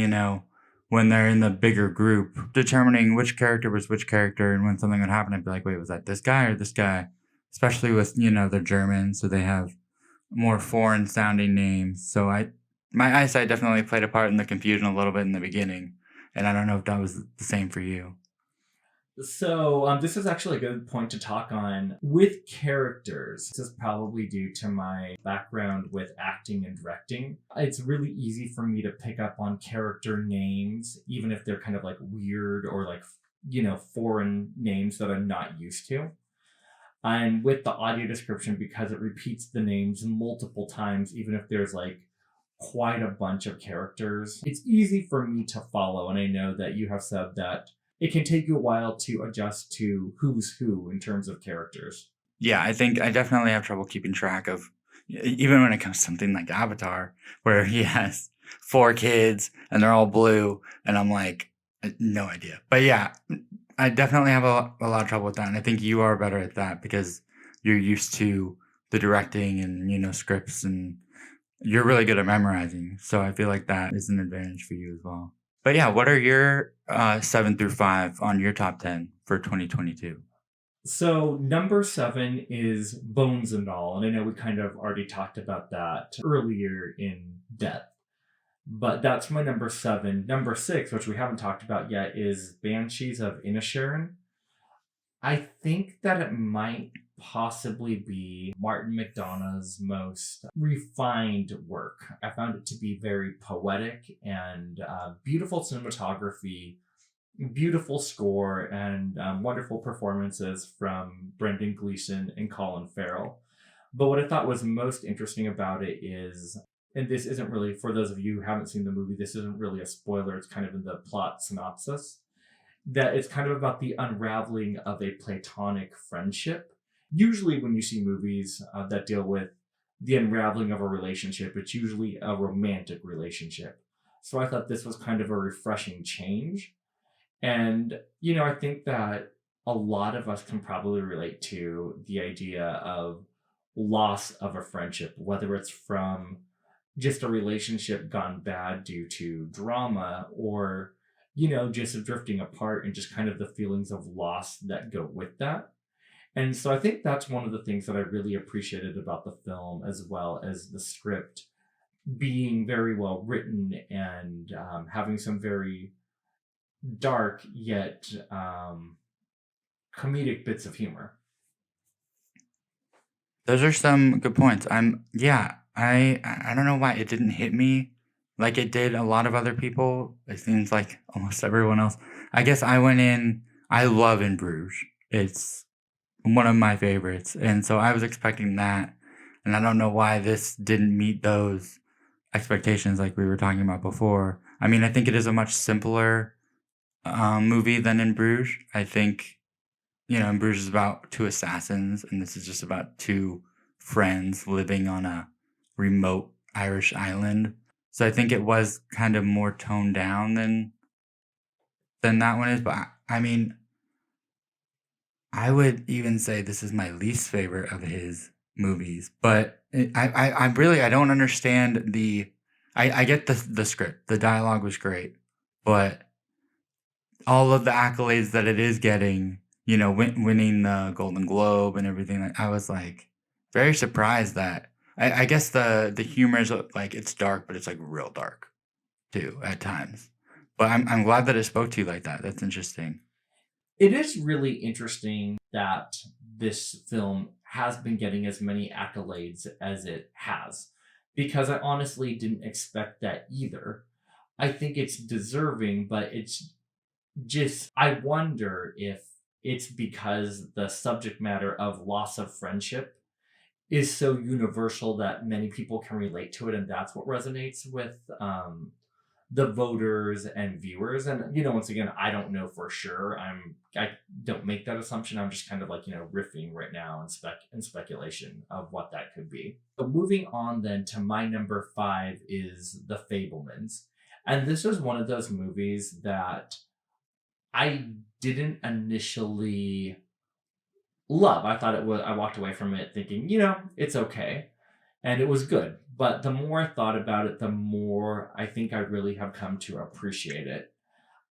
when they're in the bigger group, determining which character was which character. And when something would happen, I'd be like, wait, was that this guy or this guy? Especially with, they're German, so they have more foreign sounding names. So my eyesight definitely played a part in the confusion a little bit in the beginning. And I don't know if that was the same for you. So, this is actually a good point to talk on. With characters, this is probably due to my background with acting and directing. It's really easy for me to pick up on character names, even if they're kind of like weird or like, foreign names that I'm not used to. And with the audio description, because it repeats the names multiple times, even if there's like quite a bunch of characters, it's easy for me to follow. And I know that you have said that it can take you a while to adjust to who's who in terms of characters. Yeah, I think I definitely have trouble keeping track of, even when it comes to something like Avatar, where he has 4 kids and they're all blue, and I'm like, no idea. But yeah, I definitely have a lot of trouble with that, and I think you are better at that because you're used to the directing and scripts, and you're really good at memorizing. So I feel like that is an advantage for you as well. But yeah, what are your 7 through 5 on your top 10 for 2022? So number 7 is Bones and All, and I know we kind of already talked about that earlier in depth. But that's my number 7. Number 6, which we haven't talked about yet, is Banshees of Inisherin. I think that it might possibly be Martin McDonagh's most refined work. I found it to be very poetic and beautiful cinematography, beautiful score, and wonderful performances from Brendan Gleeson and Colin Farrell. But what I thought was most interesting about it is, and this isn't really, for those of you who haven't seen the movie, this isn't really a spoiler, it's kind of in the plot synopsis, that it's kind of about the unraveling of a platonic friendship. Usually when you see movies that deal with the unraveling of a relationship, it's usually a romantic relationship. So I thought this was kind of a refreshing change. And, I think that a lot of us can probably relate to the idea of loss of a friendship, whether it's from just a relationship gone bad due to drama or, just drifting apart and just kind of the feelings of loss that go with that. And so I think that's one of the things that I really appreciated about the film, as well as the script being very well written and having some very dark yet comedic bits of humor. Those are some good points. I don't know why it didn't hit me like it did a lot of other people. It seems like almost everyone else. I guess I went in. I love In Bruges. It's one of my favorites, and so I was expecting that, and I don't know why this didn't meet those expectations like we were talking about before. I mean, I think it is a much simpler movie than In Bruges. I think In Bruges is about 2 assassins, and this is just about 2 friends living on a remote Irish island. So I think it was kind of more toned down than that one is. But I mean, I would even say this is my least favorite of his movies. But I really I don't understand the. I get the script. The dialogue was great, but all of the accolades that it is getting, winning the Golden Globe and everything, I was like very surprised that I guess the humor is like it's dark, but it's like real dark too at times. But I'm glad that it spoke to you like that. That's interesting. It is really interesting that this film has been getting as many accolades as it has, because I honestly didn't expect that either. I think it's deserving, but it's just, I wonder if it's because the subject matter of loss of friendship is so universal that many people can relate to it, and that's what resonates with the voters and viewers. And once again, I don't know for sure. I don't make that assumption. I'm just kind of like riffing right now and speculation of what that could be. But moving on then to my number 5 is The Fablemans, and this is one of those movies that I didn't initially love. I thought it was. I walked away from it thinking, it's okay, and it was good. But the more I thought about it, the more I think I really have come to appreciate it.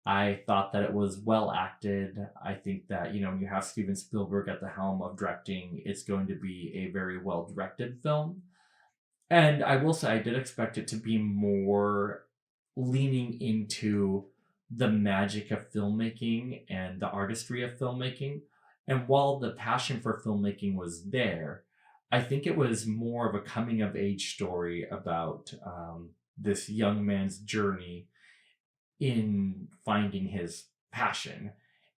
I thought that it was well acted. I think that when you have Steven Spielberg at the helm of directing, it's going to be a very well directed film. And I will say, I did expect it to be more leaning into the magic of filmmaking and the artistry of filmmaking. And while the passion for filmmaking was there, I think it was more of a coming of age story about this young man's journey in finding his passion.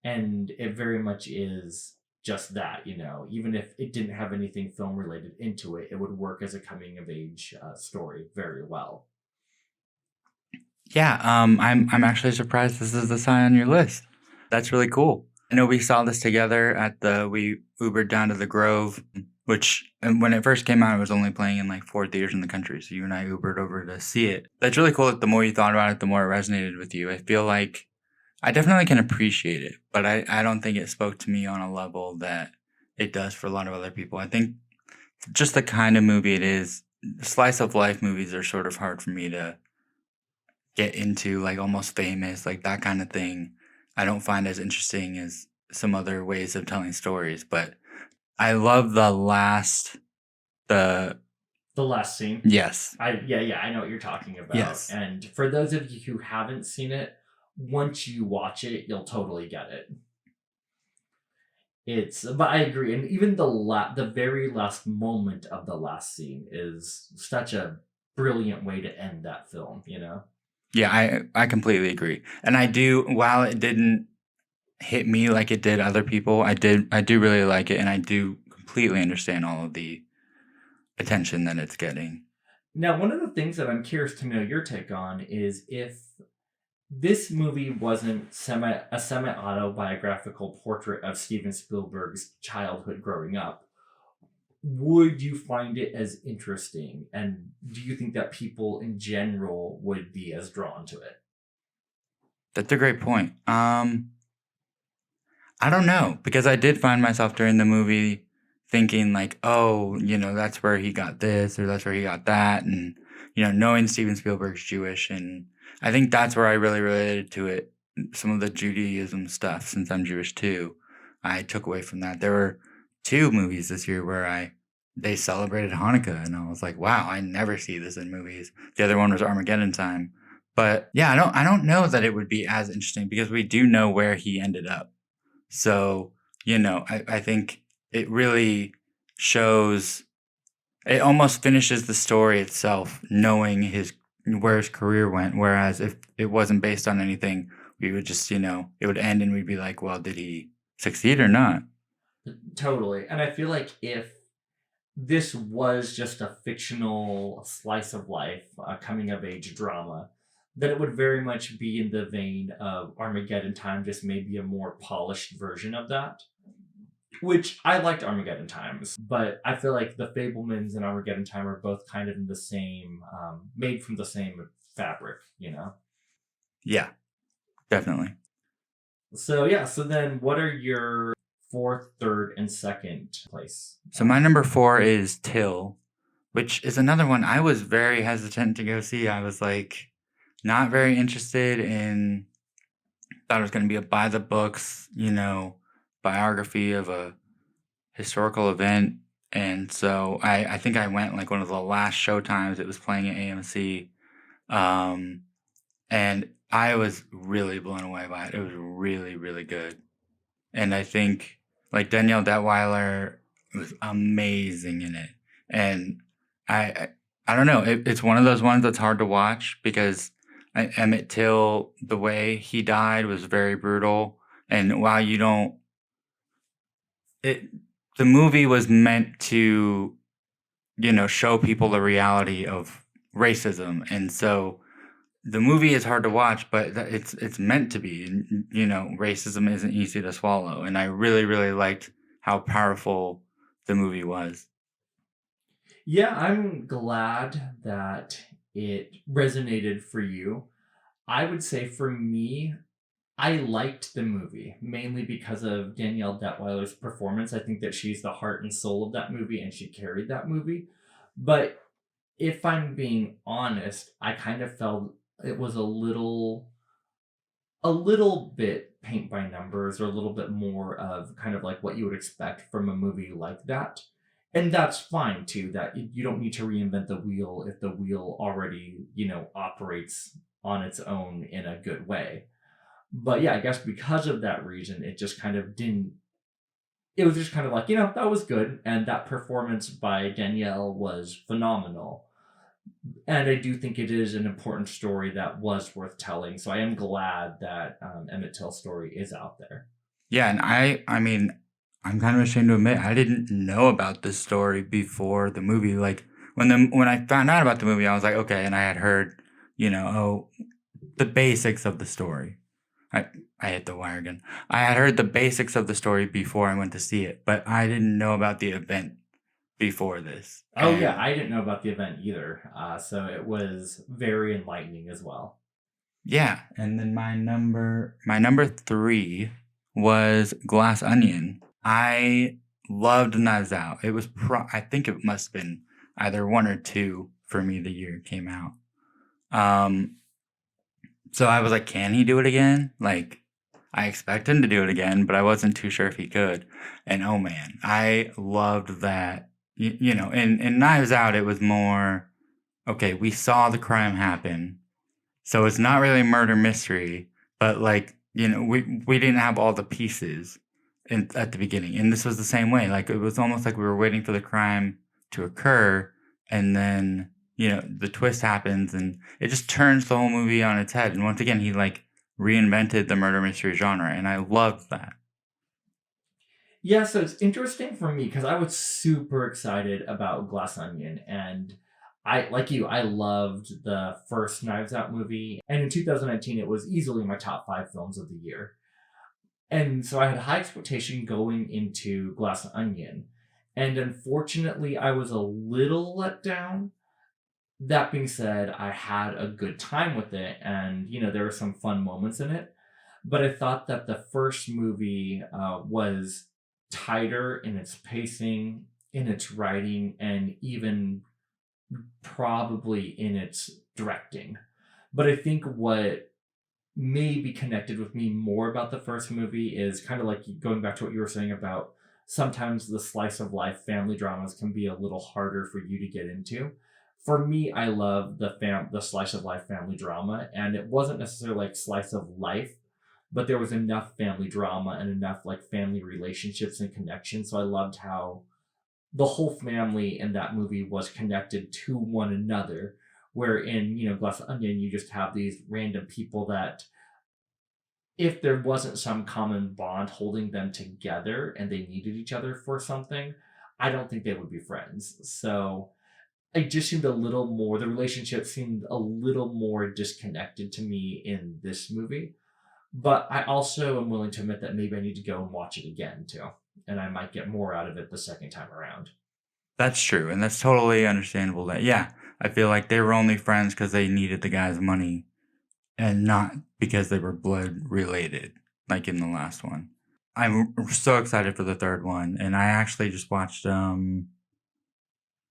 And it very much is just that, even if it didn't have anything film related into it, it would work as a coming of age story very well. Yeah, I'm actually surprised this is this high on your list. That's really cool. I know we saw this together we Ubered down to the Grove, which and when it first came out, it was only playing in like 4 theaters in the country. So you and I Ubered over to see it. That's really cool that the more you thought about it, the more it resonated with you. I feel like I definitely can appreciate it, but I don't think it spoke to me on a level that it does for a lot of other people. I think just the kind of movie it is, slice of life movies are sort of hard for me to get into, like Almost Famous, like that kind of thing. I don't find as interesting as some other ways of telling stories, but I love the last scene. Yes. I know what you're talking about. Yes. And for those of you who haven't seen it, once you watch it, you'll totally get it. But I agree, and even the very last moment of the last scene is such a brilliant way to end that film. Yeah, I completely agree, and I do. While it didn't hit me like it did other people, I do really like it, and I do completely understand all of the attention that it's getting. Now, one of the things that I'm curious to know your take on is if this movie wasn't a semi-autobiographical portrait of Steven Spielberg's childhood growing up, would you find it as interesting? And do you think that people in general would be as drawn to it? That's a great point. I don't know, because I did find myself during the movie thinking like, oh, that's where he got this or that's where he got that. And, knowing Steven Spielberg's Jewish, and I think that's where I really related to it. Some of the Judaism stuff, since I'm Jewish too, I took away from that. There were 2 movies this year where they celebrated Hanukkah, and I was like, wow, I never see this in movies. The other one was Armageddon Time. But yeah, I don't know that it would be as interesting because we do know where he ended up. So, I think it really shows, it almost finishes the story itself, knowing where his career went. Whereas if it wasn't based on anything, we would just, it would end and we'd be like, well, did he succeed or not? Totally. And I feel like if this was just a fictional slice of life, a coming of age drama, then it would very much be in the vein of Armageddon Time, just maybe a more polished version of that. Which I liked Armageddon Times, but I feel like The Fabelmans and Armageddon Time are both kind of in the same, made from the same fabric, Yeah, definitely. So then what are your 4th, 3rd, and 2nd place? So my number 4 is Till, which is another one I was very hesitant to go see. I was like not very interested in, thought it was going to be a by the books, biography of a historical event. And so I think I went like one of the last showtimes it was playing at AMC. And I was really blown away by it. It was really, really good. And I think like Danielle Detweiler was amazing in it. And I don't know. It's one of those ones that's hard to watch because Emmett Till, the way he died was very brutal. And while the movie was meant to, show people the reality of racism. And so the movie is hard to watch, but it's meant to be. Racism isn't easy to swallow. And I really, really liked how powerful the movie was. Yeah, I'm glad that it resonated for you. I would say for me, I liked the movie mainly because of Danielle Detweiler's performance. I think that she's the heart and soul of that movie and she carried that movie. But if I'm being honest, I kind of felt it was a little bit paint by numbers, or a little bit more of kind of like what you would expect from a movie like that. And that's fine too, that you don't need to reinvent the wheel if the wheel already, operates on its own in a good way. But yeah, I guess because of that reason, it just kind of didn't. It was just kind of like, that was good. And that performance by Danielle was phenomenal. And I do think it is an important story that was worth telling. So I am glad that Emmett Till's story is out there. Yeah, and I mean, I'm kind of ashamed to admit I didn't know about this story before the movie. Like when I found out about the movie, I was like, okay, and I had heard, the basics of the story. I hit the wire again. I had heard the basics of the story before I went to see it, but I didn't know about the event befur this. Oh yeah, I didn't know about the event either. So it was very enlightening as well. Yeah, and then my number 3 was Glass Onion. I loved Knives Out. It was I think it must have been either 1 or 2 for me the year it came out. So I was like, can he do it again? Like, I expect him to do it again, but I wasn't too sure if he could. And oh man, I loved that. In Knives Out, it was more, okay, we saw the crime happen. So it's not really a murder mystery, but like, we didn't have all the pieces at the beginning. And this was the same way. Like, it was almost like we were waiting for the crime to occur, and then, the twist happens, and it just turns the whole movie on its head. And once again, he like reinvented the murder mystery genre, and I loved that. Yeah, so it's interesting for me because I was super excited about Glass Onion, and like you, I loved the first Knives Out movie, and in 2019 it was easily my top 5 films of the year. And so I had high expectation going into Glass Onion, and unfortunately I was a little let down. That being said, I had a good time with it, and there were some fun moments in it. But I thought that the first movie was tighter in its pacing, in its writing, and even probably in its directing. But I think what maybe connected with me more about the first movie is kind of like going back to what you were saying about sometimes the slice of life family dramas can be a little harder for you to get into. For me, I love the slice of life family drama, and it wasn't necessarily like slice of life, but there was enough family drama and enough like family relationships and connections. So I loved how the whole family in that movie was connected to one another. Where in, Glass Onion, you just have these random people that, if there wasn't some common bond holding them together and they needed each other for something, I don't think they would be friends. So it just seemed a little more, the relationship seemed a little more disconnected to me in this movie. But I also am willing to admit that maybe I need to go and watch it again too. And I might get more out of it the second time around. That's true, and that's totally understandable. That, yeah, I feel like they were only friends because they needed the guy's money, and not because they were blood related, like in the last one. I'm so excited for the third one, and I actually just watched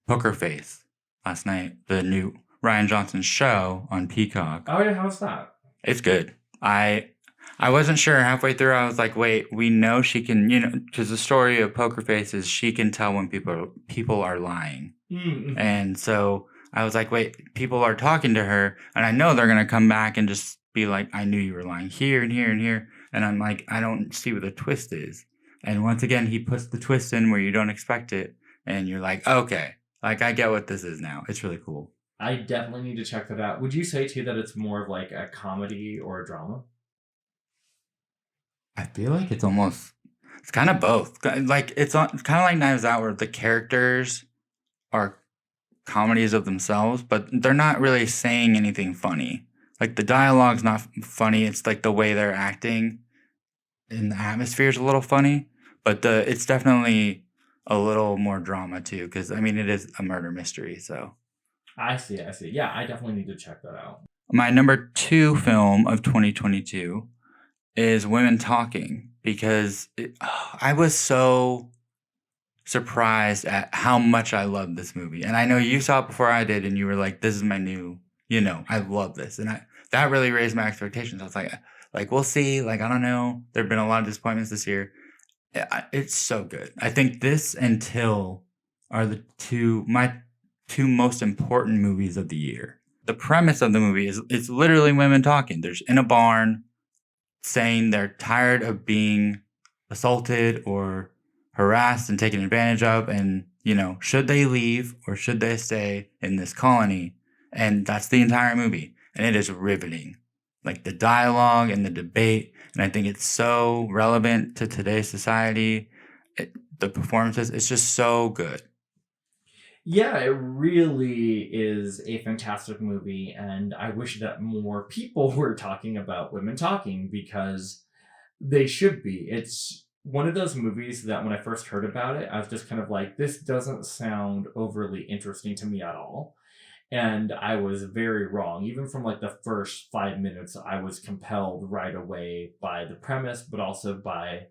Poker Face last night, the new Ryan Johnson show on Peacock. Oh yeah, how's that? It's good. I wasn't sure halfway through. I was like, wait, we know she can, because the story of Poker Face is she can tell when people are lying. Mm-hmm. And so I was like, wait, people are talking to her, and I know they're going to come back and just be like, I knew you were lying here and here and here. And I'm like, I don't see what the twist is. And once again, he puts the twist in where you don't expect it. And you're like, okay, like I get what this is now. It's really cool. I definitely need to check that out. Would you say too that it's more of like a comedy or a drama? I feel like it's kind of both. Like it's kind of like Knives Out, where the characters are comedies of themselves, but they're not really saying anything funny. Like the dialogue's not funny. It's like the way they're acting, and the atmosphere is a little funny. But it's definitely a little more drama too, because I mean it is a murder mystery. So I see. Yeah, I definitely need to check that out. my number 2 film of 2022 is Women Talking, because I was so surprised at how much I loved this movie. And I know you saw it before I did, and you were like, this is my new, I love this. And that really raised my expectations. I was like, we'll see. Like, I don't know. There have been a lot of disappointments this year. It's so good. I think this and Till are my two most important movies of the year. The premise of the movie is it's literally women talking. There's in a barn. saying they're tired of being assaulted or harassed and taken advantage of, and should they leave or should they stay in this colony? And that's the entire movie, and it is riveting, like the dialogue and the debate. And I think it's so relevant to today's society. The performances, it's just so good. Yeah, it really is a fantastic movie, and I wish that more people were talking about women talking, because they should be. It's one of those movies that when I first heard about it, I was just kind of like, this doesn't sound overly interesting to me at all. And I was very wrong. Even from like the first 5 minutes, I was compelled right away by the premise, but also by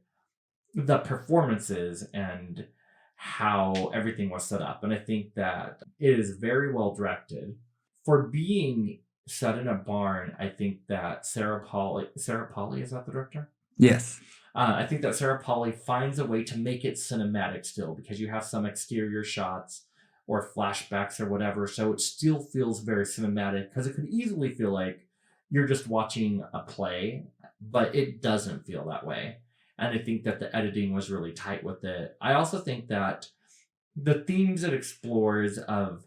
the performances and how everything was set up. And I think that it is very well directed. For being set in a barn, I think that Sarah Polly, is that the director? Yes. I think that Sarah Polly finds a way to make it cinematic still, because you have some exterior shots or flashbacks or whatever, so it still feels very cinematic, because it could easily feel like you're just watching a play, but it doesn't feel that way. And I think that the editing was really tight with it. I also think that the themes it explores of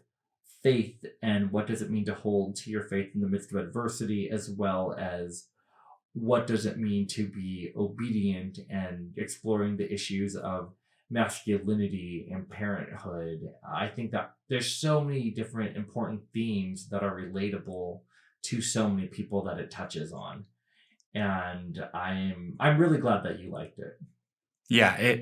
faith and what does it mean to hold to your faith in the midst of adversity, as well as what does it mean to be obedient, and exploring the issues of masculinity and parenthood. I think that there's so many different important themes that are relatable to so many people that it touches on. And I'm really glad that you liked it. Yeah,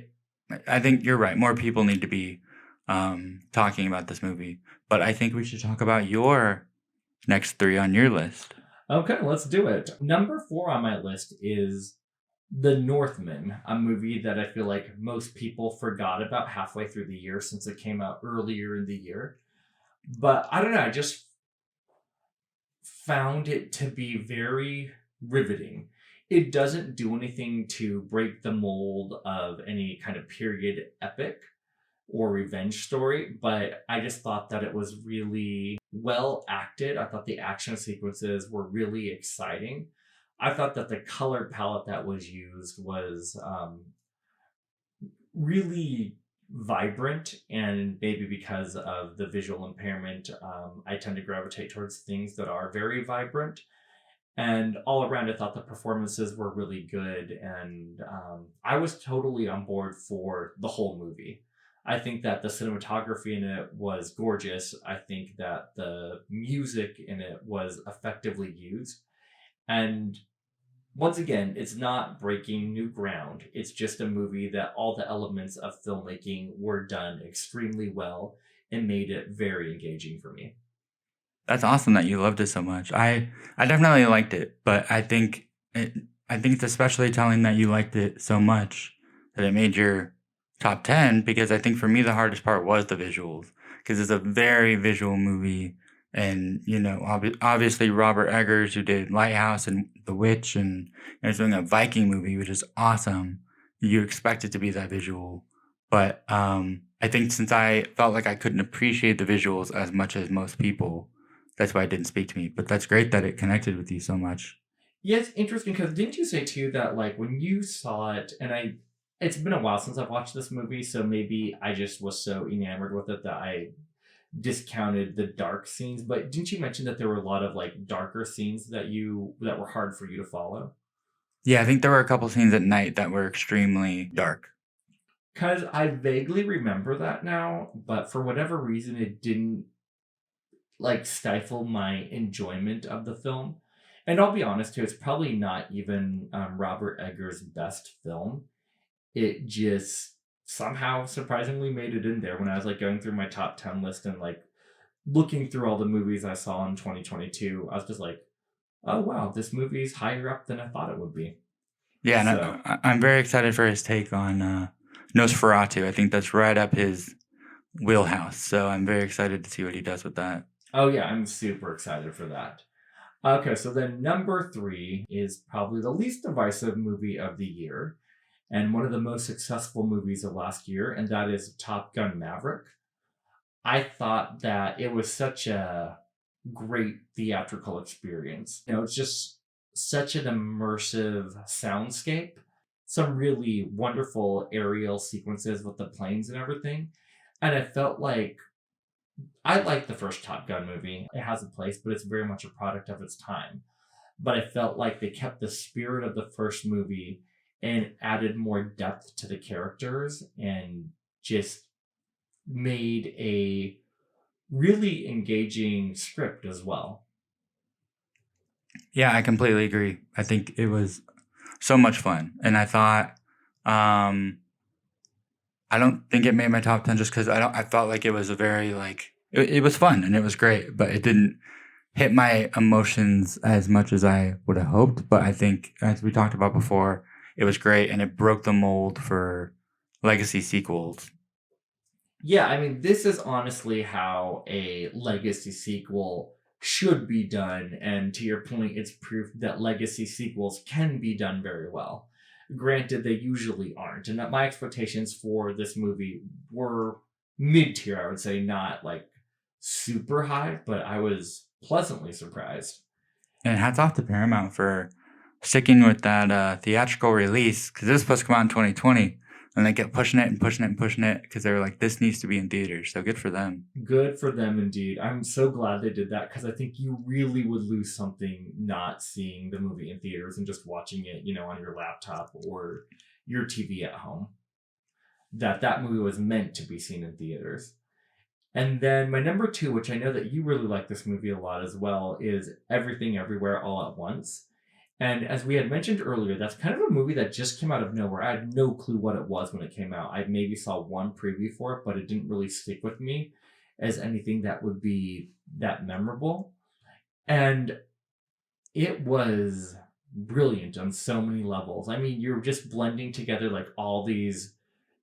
I think you're right. More people need to be talking about this movie. But I think we should talk about your next 3 on your list. Okay, let's do it. Number 4 on my list is The Northman, a movie that I feel like most people forgot about halfway through the year, since it came out earlier in the year. But I don't know, I just found it to be very riveting. It doesn't do anything to break the mold of any kind of period epic or revenge story, but I just thought that it was really well acted. I thought the action sequences were really exciting. I thought that the color palette that was used was really vibrant, and maybe because of the visual impairment, I tend to gravitate towards things that are very vibrant. And all around, I thought the performances were really good, and I was totally on board for the whole movie. I think that the cinematography in it was gorgeous. I think that the music in it was effectively used. And once again, it's not breaking new ground. It's just a movie that all the elements of filmmaking were done extremely well and made it very engaging for me. That's awesome that you loved it so much. I definitely liked it, but I think it's especially telling that you liked it so much that it made your top 10, because I think for me the hardest part was the visuals, because it's a very visual movie. And obviously Robert Eggers, who did Lighthouse and The Witch, and is doing a Viking movie, which is awesome. You expect it to be that visual, but I think since I felt like I couldn't appreciate the visuals as much as most people, that's why it didn't speak to me. But that's great that it connected with you so much. Yeah, it's interesting, because didn't you say too that like when you saw it, and it's been a while since I've watched this movie, so maybe I just was so enamored with it that I discounted the dark scenes. But didn't you mention that there were a lot of like darker scenes that were hard for you to follow? Yeah, I think there were a couple scenes at night that were extremely dark. Because I vaguely remember that now, but for whatever reason, it didn't like stifle my enjoyment of the film. And I'll be honest too, it's probably not even Robert Eggers' best film. It just somehow surprisingly made it in there when I was like going through my top 10 list and like looking through all the movies I saw in 2022. I was just like, oh wow, this movie's higher up than I thought it would be. Yeah, and So, I'm very excited for his take on Nosferatu. I think that's right up his wheelhouse. So I'm very excited to see what he does with that. oh yeah, I'm super excited for that. Okay, so then number 3 is probably the least divisive movie of the year, and one of the most successful movies of last year, and that is Top Gun Maverick. I thought that it was such a great theatrical experience. It's just such an immersive soundscape, some really wonderful aerial sequences with the planes and everything. And I felt like I like the first Top Gun movie. It has a place, but it's very much a product of its time. But I felt like they kept the spirit of the first movie and added more depth to the characters and just made a really engaging script as well. Yeah, I completely agree. I think it was so much fun. And I thought, I don't think it made my top 10 just because I felt like it was a very, like, it was fun and it was great, but it didn't hit my emotions as much as I would have hoped. But I think, as we talked about before, it was great and it broke the mold for legacy sequels. Yeah, I mean, this is honestly how a legacy sequel should be done. And to your point, it's proof that legacy sequels can be done very well. Granted, they usually aren't. And that my expectations for this movie were mid tier, I would say, not like super high, but I was pleasantly surprised. And hats off to Paramount for sticking with that theatrical release because this was supposed to come out in 2020. And they kept pushing it and pushing it and pushing it because they were like, this needs to be in theaters. So good for them. Good for them indeed. I'm so glad they did that because I think you really would lose something not seeing the movie in theaters and just watching it, on your laptop or your TV at home. That movie was meant to be seen in theaters. And then my number two, which I know that you really like this movie a lot as well, is Everything Everywhere All at Once. And as we had mentioned earlier, that's kind of a movie that just came out of nowhere. I had no clue what it was when it came out. I maybe saw one preview for it, but it didn't really stick with me as anything that would be that memorable. And it was brilliant on so many levels. I mean, you're just blending together like all these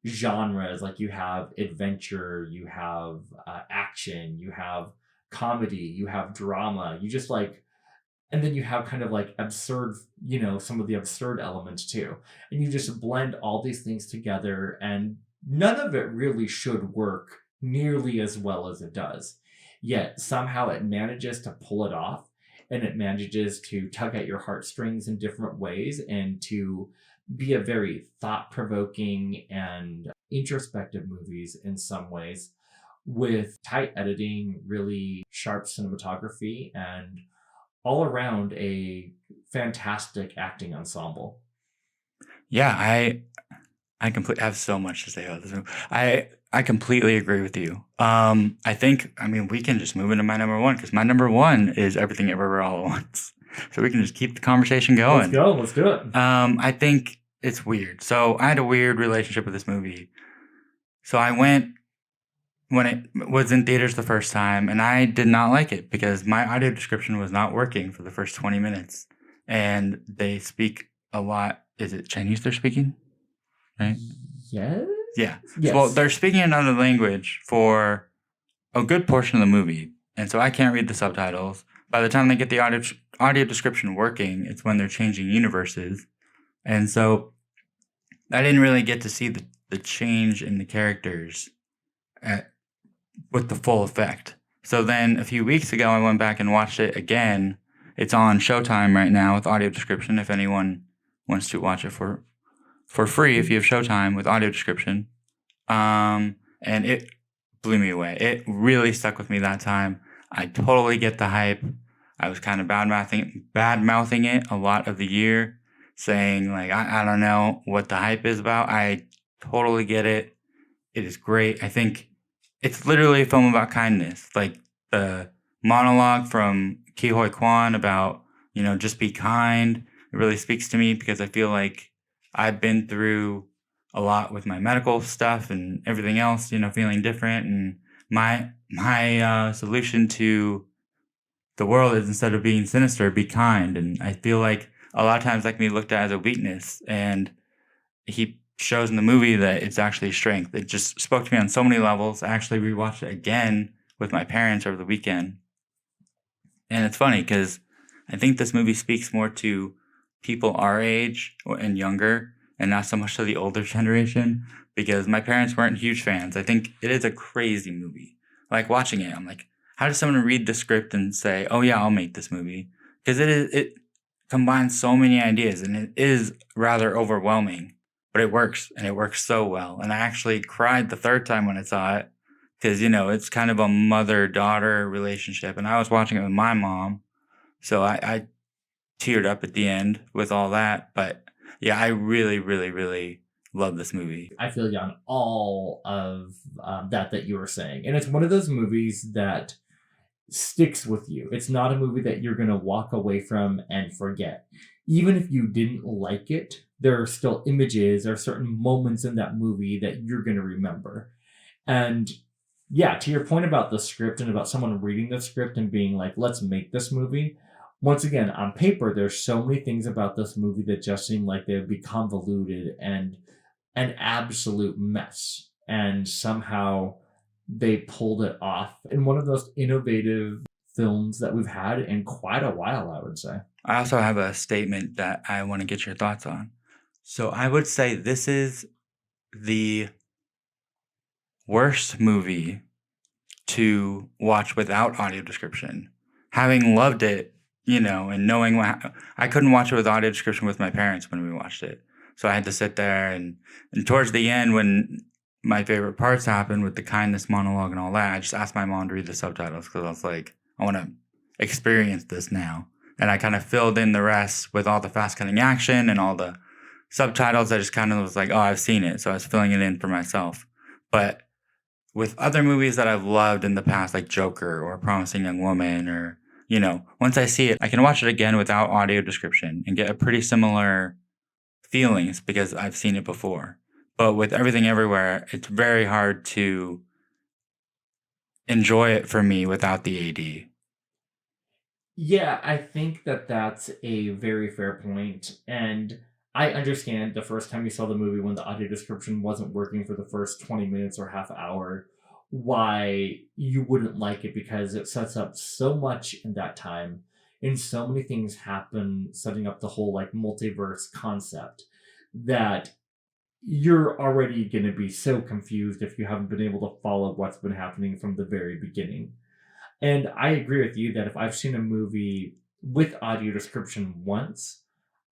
genres. Like you have adventure, you have action, you have comedy, you have drama. You just like and then you have kind of like absurd, some of the absurd elements too. And you just blend all these things together, and none of it really should work nearly as well as it does. Yet somehow it manages to pull it off, and it manages to tug at your heartstrings in different ways and to be a very thought provoking and introspective movies in some ways with tight editing, really sharp cinematography, and all around a fantastic acting ensemble. Yeah, I completely have so much to say about this movie. I completely agree with you. I think, we can just move into my number one because my number one is Everything Everywhere All at Once. So we can just keep the conversation going. Let's do it. I think it's weird. So I had a weird relationship with this movie. So I went when it was in theaters the first time, and I did not like it because my audio description was not working for the first 20 minutes. And they speak a lot. Is it Chinese they're speaking? Right? Yes. Yeah. Yes. Well, they're speaking another language for a good portion of the movie. And so I can't read the subtitles. By the time they get the audio description working, it's when they're changing universes. And so I didn't really get to see the change in the characters with the full effect. So then a few weeks ago, I went back and watched it again. It's on Showtime right now with audio description if anyone wants to watch it for free if you have Showtime with audio description. And it blew me away. It really stuck with me that time. I totally get the hype. I was kind of bad-mouthing it a lot of the year, saying, like, I don't know what the hype is about. I totally get it. It is great. I think it's literally a film about kindness. Like the monologue from Ki Hoi Kwan about, just be kind. It really speaks to me because I feel like I've been through a lot with my medical stuff and everything else, feeling different. And my solution to the world is instead of being sinister, be kind. And I feel like a lot of times that can be looked at as a weakness. And he shows in the movie that it's actually strength. It just spoke to me on so many levels. I actually rewatched it again with my parents over the weekend. And it's funny because I think this movie speaks more to people our age and younger and not so much to the older generation because my parents weren't huge fans. I think it is a crazy movie. Like watching it, I'm like, how does someone read the script and say, oh yeah, I'll make this movie? Because combines so many ideas, and it is rather overwhelming, but it works, and it works so well. And I actually cried the third time when I saw it because, it's kind of a mother-daughter relationship, and I was watching it with my mom, so I teared up at the end with all that. But yeah, I really, really, really love this movie. I feel you on all of that you were saying. And it's one of those movies that sticks with you. It's not a movie that you're going to walk away from and forget. Even if you didn't like it, there are still images or certain moments in that movie that you're going to remember. And yeah, to your point about the script and about someone reading the script and being like, let's make this movie. Once again, on paper, there's so many things about this movie that just seem like they would be convoluted and an absolute mess. And somehow they pulled it off in one of those innovative films that we've had in quite a while, I would say. I also have a statement that I want to get your thoughts on. So I would say this is the worst movie to watch without audio description. Having loved it, and knowing I couldn't watch it with audio description with my parents when we watched it. So I had to sit there and towards the end, when my favorite parts happened with the kindness monologue and all that, I just asked my mom to read the subtitles because I was like, I want to experience this now. And I kind of filled in the rest with all the fast cutting action and all the subtitles. I just kind of was like, oh, I've seen it. So I was filling it in for myself. But with other movies that I've loved in the past, like Joker or Promising Young Woman, or, once I see it, I can watch it again without audio description and get a pretty similar feelings because I've seen it before. But with Everything Everywhere, it's very hard to enjoy it for me without the AD. Yeah, I think that that's a very fair point. And I understand the first time you saw the movie when the audio description wasn't working for the first 20 minutes or half hour, why you wouldn't like it, because it sets up so much in that time. And so many things happen setting up the whole like multiverse concept that you're already going to be so confused if you haven't been able to follow what's been happening from the very beginning. And I agree with you that if I've seen a movie with audio description once,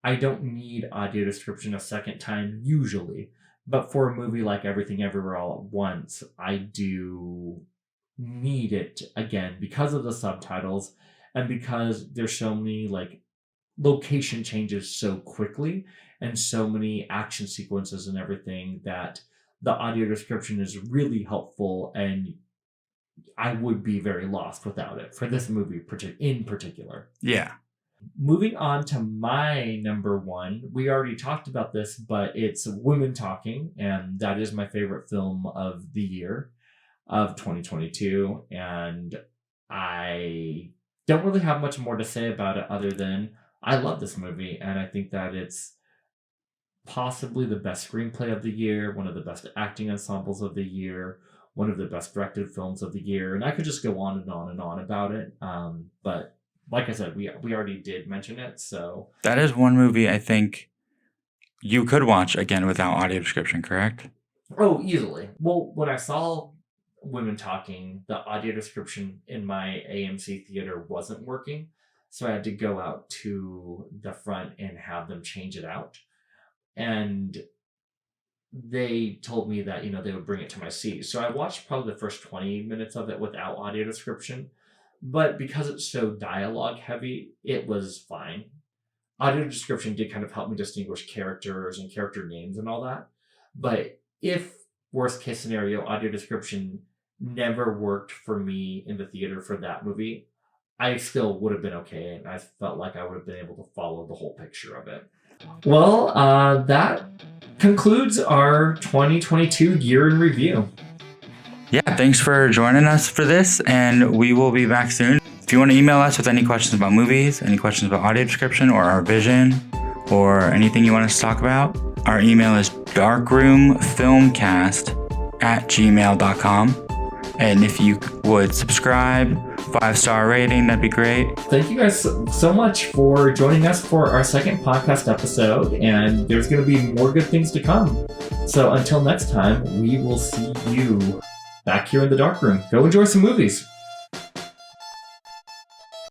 I don't need audio description a second time usually. But for a movie like Everything Everywhere All at Once, I do need it again because of the subtitles and because there's so many like location changes so quickly and so many action sequences and everything that the audio description is really helpful, and I would be very lost without it for this movie in particular. Yeah. Moving on to my number one, we already talked about this, but it's Women Talking, and that is my favorite film of the year of 2022, and I don't really have much more to say about it other than I love this movie, and I think that it's possibly the best screenplay of the year, one of the best acting ensembles of the year, one of the best directed films of the year, and I could just go on and on and on about it. But like I said, we already did mention it, so that is one movie I think you could watch again without audio description, correct? Oh, easily. Well, when I saw Women Talking, the audio description in my AMC theater wasn't working, so I had to go out to the front and have them change it out. And they told me that, they would bring it to my seat. So I watched probably the first 20 minutes of it without audio description. But because it's so dialogue heavy, it was fine. Audio description did kind of help me distinguish characters and character names and all that. But if, worst case scenario, audio description never worked for me in the theater for that movie, I still would have been okay. And I felt like I would have been able to follow the whole picture of it. Well, that concludes our 2022 year in review. Yeah, thanks for joining us for this, and we will be back soon. If you want to email us with any questions about movies, any questions about audio description or our vision, or anything you want us to talk about, our email is darkroomfilmcast@gmail.com. And if you would subscribe, 5-star rating, that'd be great. Thank you guys so much for joining us for our second podcast episode, and there's going to be more good things to come. So until next time, we will see you back here in the dark room. Go enjoy some movies.